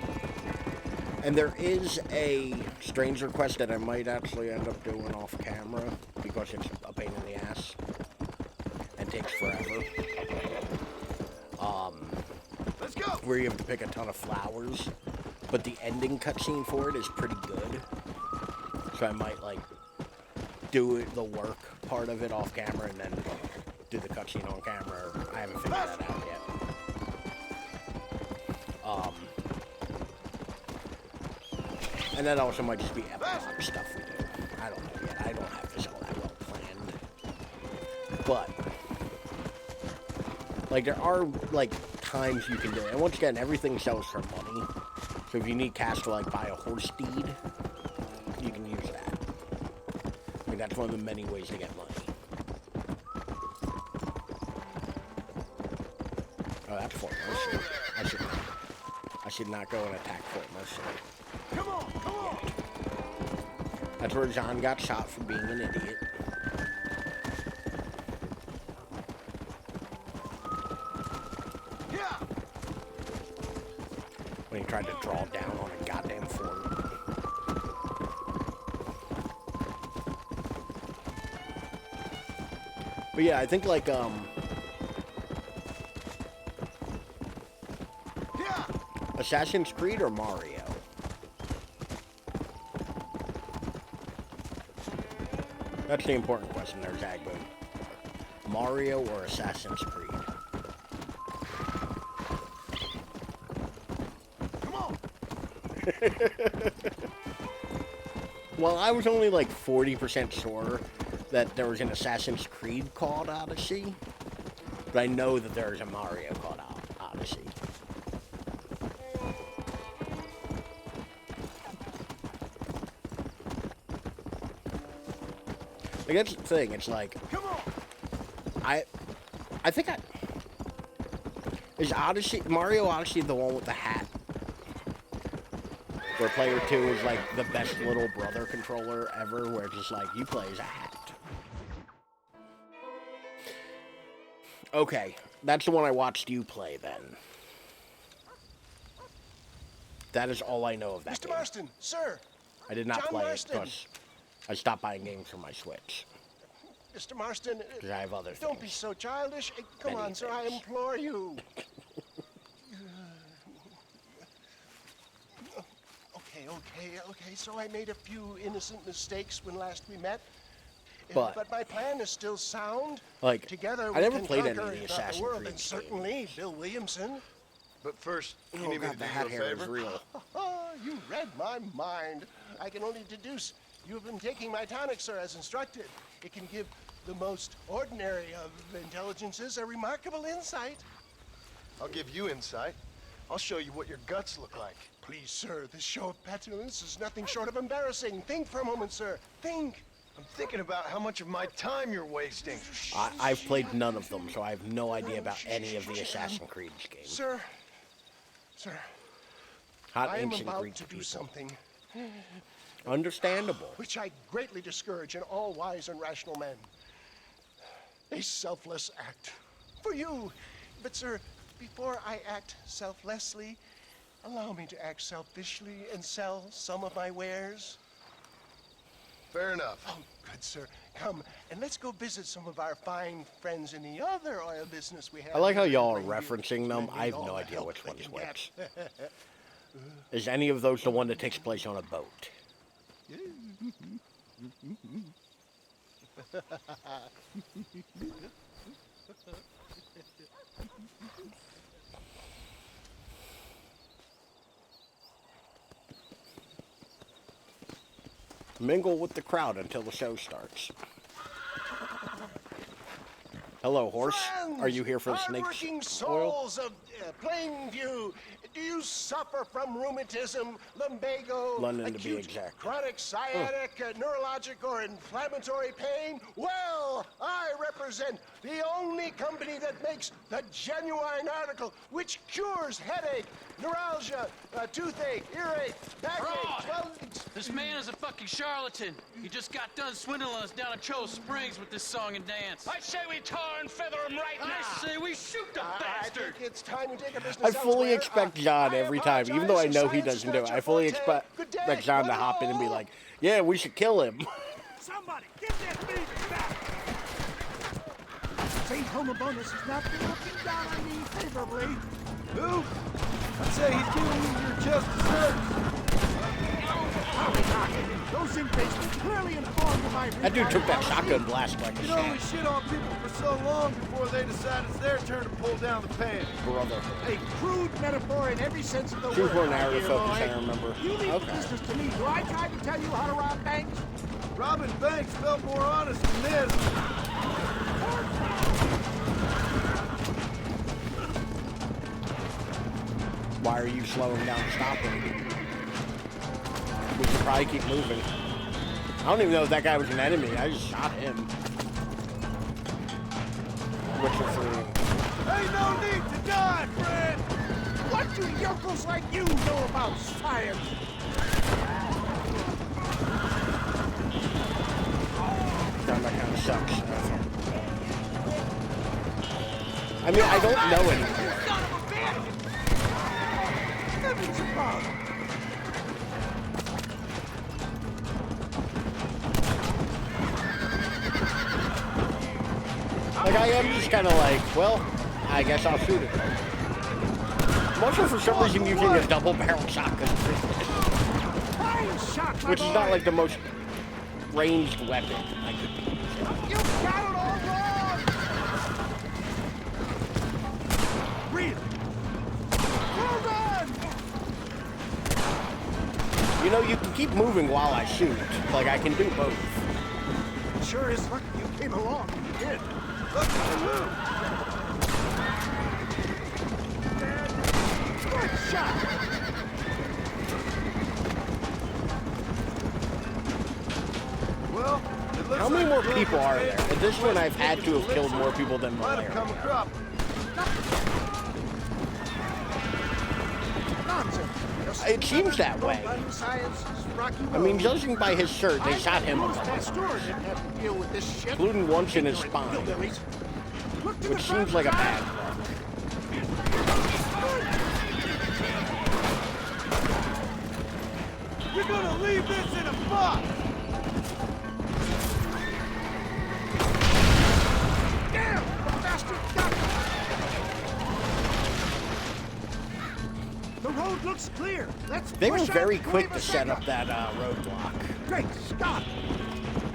And there is a strange request that I might actually end up doing off camera, because it's a pain in the ass. And takes forever. Let's go! Where you have to pick a ton of flowers. But the ending cutscene for it is pretty good. So I might, like, do the work part of it off camera and then do the cutscene on camera. I haven't figured that out yet. And that also might just be episodic stuff we do. I don't know yet. I don't have this all that well planned. But, like, there are, like, times you can do it. And once again, everything sells for money. So if you need cash to, like, buy a horse steed, you can use that. I mean, that's one of the many ways to get money. Oh, that's Fort Mercy. I should not go and attack Fort Mercy. Come on, come on! That's where John got shot for being an idiot. Yeah! When he tried to draw down on a goddamn fort. But yeah, I think like, Assassin's Creed or Mario? That's the important question there, Zagboo. Mario or Assassin's Creed? Come on! Well, I was only like 40% sure that there was an Assassin's Creed called Odyssey, but I know that there is a Mario called Odyssey. Like, that's the thing, it's like, come on! I think is Mario Odyssey the one with the hat? Where player 2 is like the best little brother controller ever, where it's just like, you play as a hat. Okay, that's the one I watched you play then. That is all I know of that Mr. game. Marston, sir! I did not John play Marston. it because I stopped buying games for my Switch. Mr. Marston, Because I have other things. don't be so childish. Come Many on, sir, I implore you. Okay, so I made a few innocent mistakes when last we met. But my plan is still sound. Like, Together I we never can played any conquer of the Assassin's world, Creed and certainly Bill Williamson. But first, you Oh need me god, to the do hat you a hair is favor? real. You read my mind. I can only deduce you have been taking my tonic, sir, as instructed. It can give the most ordinary of intelligences a remarkable insight. I'll give you insight. I'll show you what your guts look like. Please, sir, this show of petulance is nothing short of embarrassing. Think for a moment, sir. Think. I'm thinking about how much of my time you're wasting. I've played none of them, so I have no idea about any of the Assassin's Creed games. Sir, Hot I am ancient about Greek to do people. something Understandable. which I greatly discourage in all wise and rational men. A selfless act for you. But, sir, before I act selflessly, allow me to act selfishly and sell some of my wares. fair enough. Oh, good, sir. Come, and let's go visit some of our fine friends in the other oil business we have. I like how here y'all are in Greenville. referencing them. We I have need no all the idea help which they one's can which. get. Is any of those the one that takes place on a boat? Mingle with the crowd until the show starts. Hello, horse. Friends, Are you here for the snake's hardworking oil? souls of Plainview, do you suffer from rheumatism, lumbago, London, to be acute exact. chronic sciatic, neurologic, or inflammatory pain? Well, I represent the only company that makes the genuine article which cures headache, neuralgia, toothache, earache, backache. Well, This man is a fucking charlatan. He just got done swindling us down at Cho Springs with this song and dance. I say we tar and feather him right now. I say we shoot the I bastard. think it's time we take a business I fully elsewhere. expect John every time, even though I know he doesn't do it. I fully expect John to hop in and be like, "Yeah, we should kill him." Somebody, get that baby back! St. Homobonus has not been looking down on me favorably. Who? I'd say he's giving you your just desserts. Those inmates were clearly informed of my That dude took that shotgun blast like a You know, we shot. shit on people for so long before they decide it's their turn to pull down the pants. Brother. A crude metaphor in every sense of the She was word. more my narrative dear focused, boy. I remember. You leave Okay. the business to me. Do I try to tell you how to rob banks? Robbing banks felt more honest than this. Why are you slowing down and stopping? We should probably keep moving. I don't even know if that guy was an enemy. I just shot him. Witcher 3. Ain't no need to die, friend! What do yokels like you know about science? That kind of sucks. I mean, I don't know anymore. Heavens above! Like, I am just kind of like, well, I guess I'll shoot it. I'm also for some reason using a double-barrel shotgun, which is not like the most ranged weapon I could use. You got it all wrong! Really? Well done! You know, you can keep moving while I shoot. Like, I can do both. Sure is lucky you came along. You did. Look at you! Good shot! Well, it looks How many like more the people are there? Broncos At this one, I've had to have killed more people than might have come a Malaria. crop. Nonsense. It seems that way. I mean, judging by his shirt, they shot him a couple Pastor didn't have to deal with this shit. including once in his spine, Hillbillies. Look to which the seems like a bad look. You're gonna leave this in a box! Damn! The bastard got it! The road looks clear. Let's They were push on very through quick the to set up second. that roadblock. Great Scott!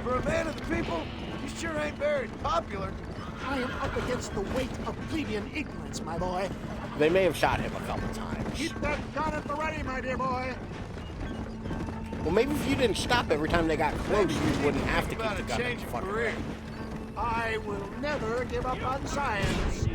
For a man of the people, you sure ain't very popular. I am up against the weight of plebeian ignorance, my boy. They may have shot him a couple times. Keep that gun at the ready, my dear boy. Well, maybe if you didn't stop every time they got close, you wouldn't have to keep the gun at the fucking ready. I will never give up on science.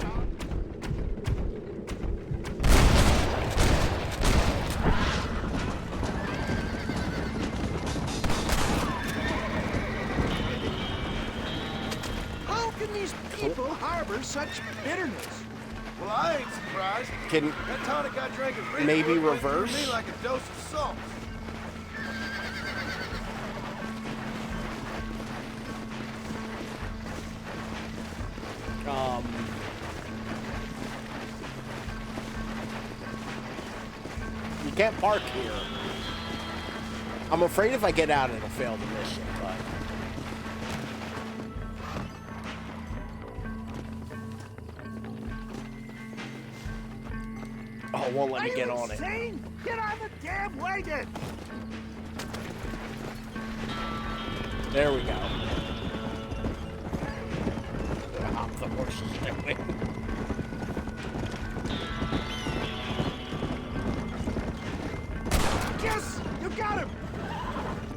How can these people harbor such bitterness? Well, I ain't surprised. Can That tonic I drank at Ridgewood maybe went through reverse? me like a dose of salt. You can't park here. I'm afraid if I get out, it'll fail the mission, but... Oh, it won't let me get on it. Get on the damn wagon! There we go. Hop the horses that way. Yes! You got him!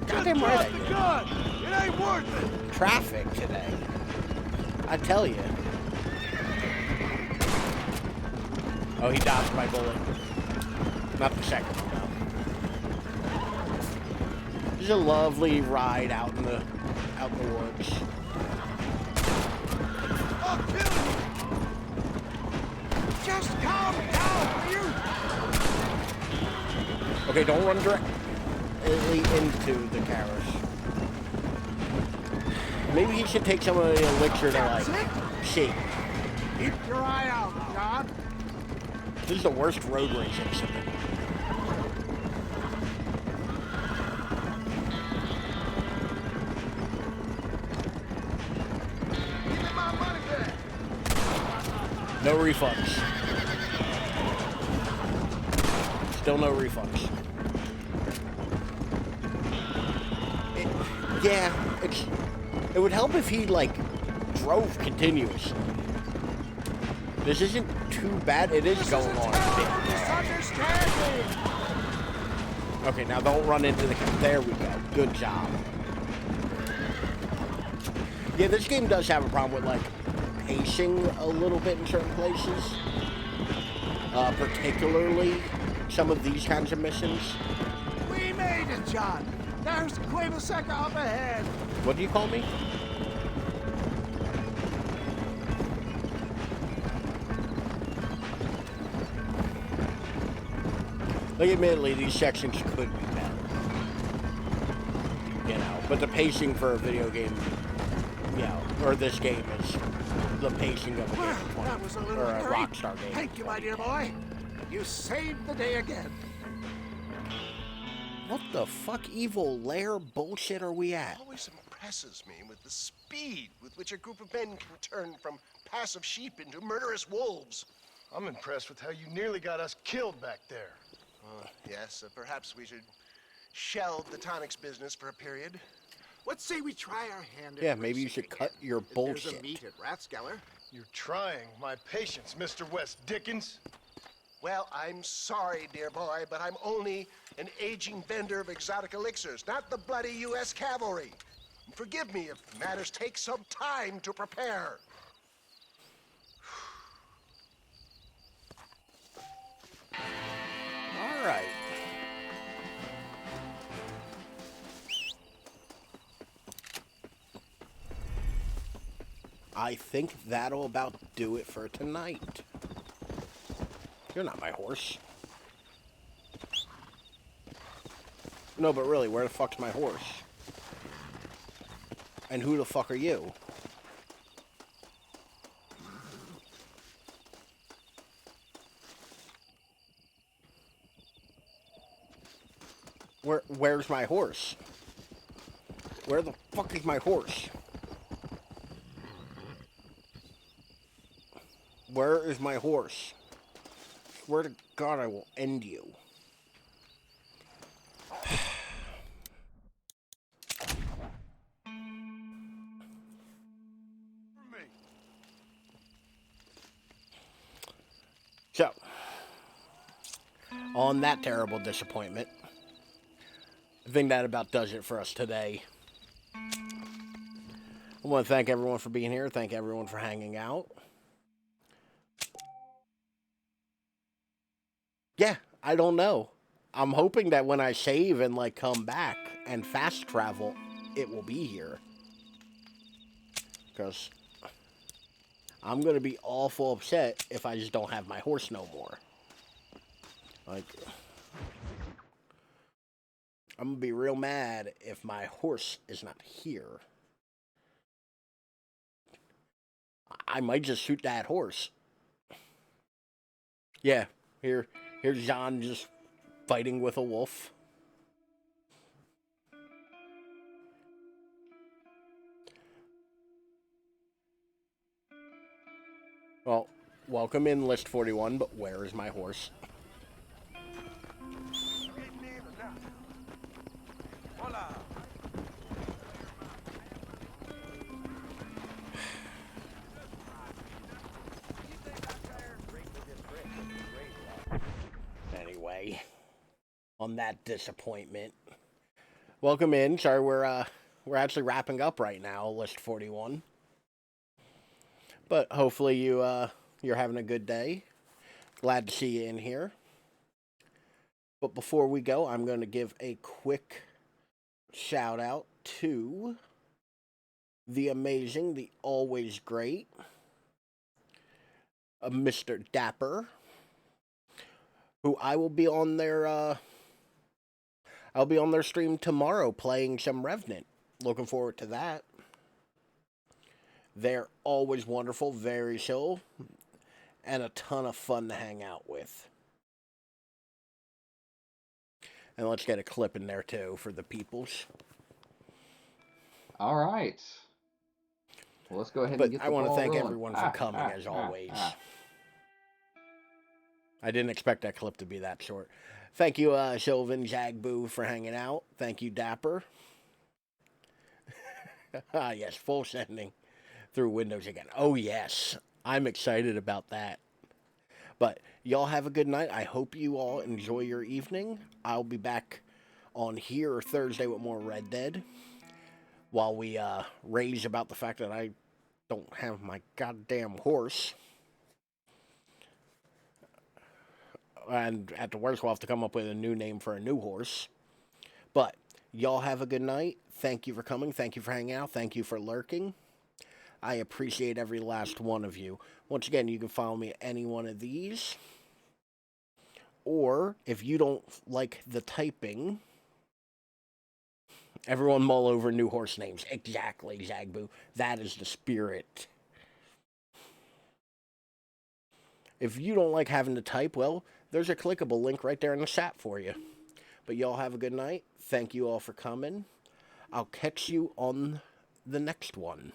Goddamn right I did. gun! It ain't worth it! Traffic today. I tell you. Oh, he dodged my bullet. Not the second one, though. This is a lovely ride out in the woods. I'll kill you! Just calm down, will you? Okay, don't run directly into the carriage. Maybe he should take some of the elixir to, like, see. Keep your eye out, John. This is the worst road rage incident. Give me my money back. No refunds. Still no refunds. It would help if he, like, drove continuously. This isn't too bad. It is going on a bit. Okay, now don't run into the... There we go. Good job. Yeah, this game does have a problem with, like, pacing a little bit in certain places. Particularly some of these kinds of missions. We made it, John. There's Quaveseca up ahead. What do you call me? Like, admittedly, these sections could be better. You know, but the pacing for a video game, you know, or this game is the pacing of a game of 20, That was a little or a hurry. Rockstar game. Thank you, my dear boy. You saved the day again. What the fuck evil lair bullshit are we at? It always impresses me with the speed with which a group of men can turn from passive sheep into murderous wolves. I'm impressed with how you nearly got us killed back there. Yes, perhaps we should shelve the tonics business for a period. Let's say we try our hand at Yeah, maybe you should cut your There's a bullshit. meet at Rathskeller. You're trying my patience, Mr. West Dickens. Well, I'm sorry, dear boy, but I'm only an aging vendor of exotic elixirs, not the bloody U.S. cavalry. Forgive me if matters take some time to prepare. All right. I think that'll about do it for tonight. You're not my horse. No, but really, where the fuck's my horse? And who the fuck are you? Where's my horse? Where the fuck is my horse? Where is my horse? Swear to God, I will end you. So, on that terrible disappointment, I think that about does it for us today. I want to thank everyone for being here. Thank everyone for hanging out. Yeah, I don't know. I'm hoping that when I save and, like, come back and fast travel, it will be here. Because I'm going to be awful upset if I just don't have my horse no more. Like, I'm going to be real mad if my horse is not here. I might just shoot that horse. Yeah, here's John just fighting with a wolf. Welcome in, List 41, but where is my horse? Anyway, on that disappointment, welcome in. Sorry, we're actually wrapping up right now, List 41. But hopefully you're having a good day. Glad to see you in here. But before we go, I'm going to give a quick shout out to the amazing, the always great, Mr. Dapper, who I'll be on their stream tomorrow playing some Revenant. Looking forward to that. They're always wonderful, very chill, and a ton of fun to hang out with. And let's get a clip in there too for the peoples. All right. Well, let's go ahead and get the I want to ball thank rolling. everyone for coming as always. I didn't expect that clip to be that short. Thank you, Sylvan Jagboo, for hanging out. Thank you, Dapper. Yes, full sending through Windows again. Oh, yes. I'm excited about that. But y'all have a good night. I hope you all enjoy your evening. I'll be back on here Thursday with more Red Dead while we rage about the fact that I don't have my goddamn horse. And at the worst, we'll have to come up with a new name for a new horse. But y'all have a good night. Thank you for coming. Thank you for hanging out. Thank you for lurking. I appreciate every last one of you. Once again, you can follow me at any one of these. Or, if you don't like the typing, everyone mull over new horse names. Exactly, Zagboo. That is the spirit. If you don't like having to type, well, there's a clickable link right there in the chat for you. But y'all have a good night. Thank you all for coming. I'll catch you on the next one.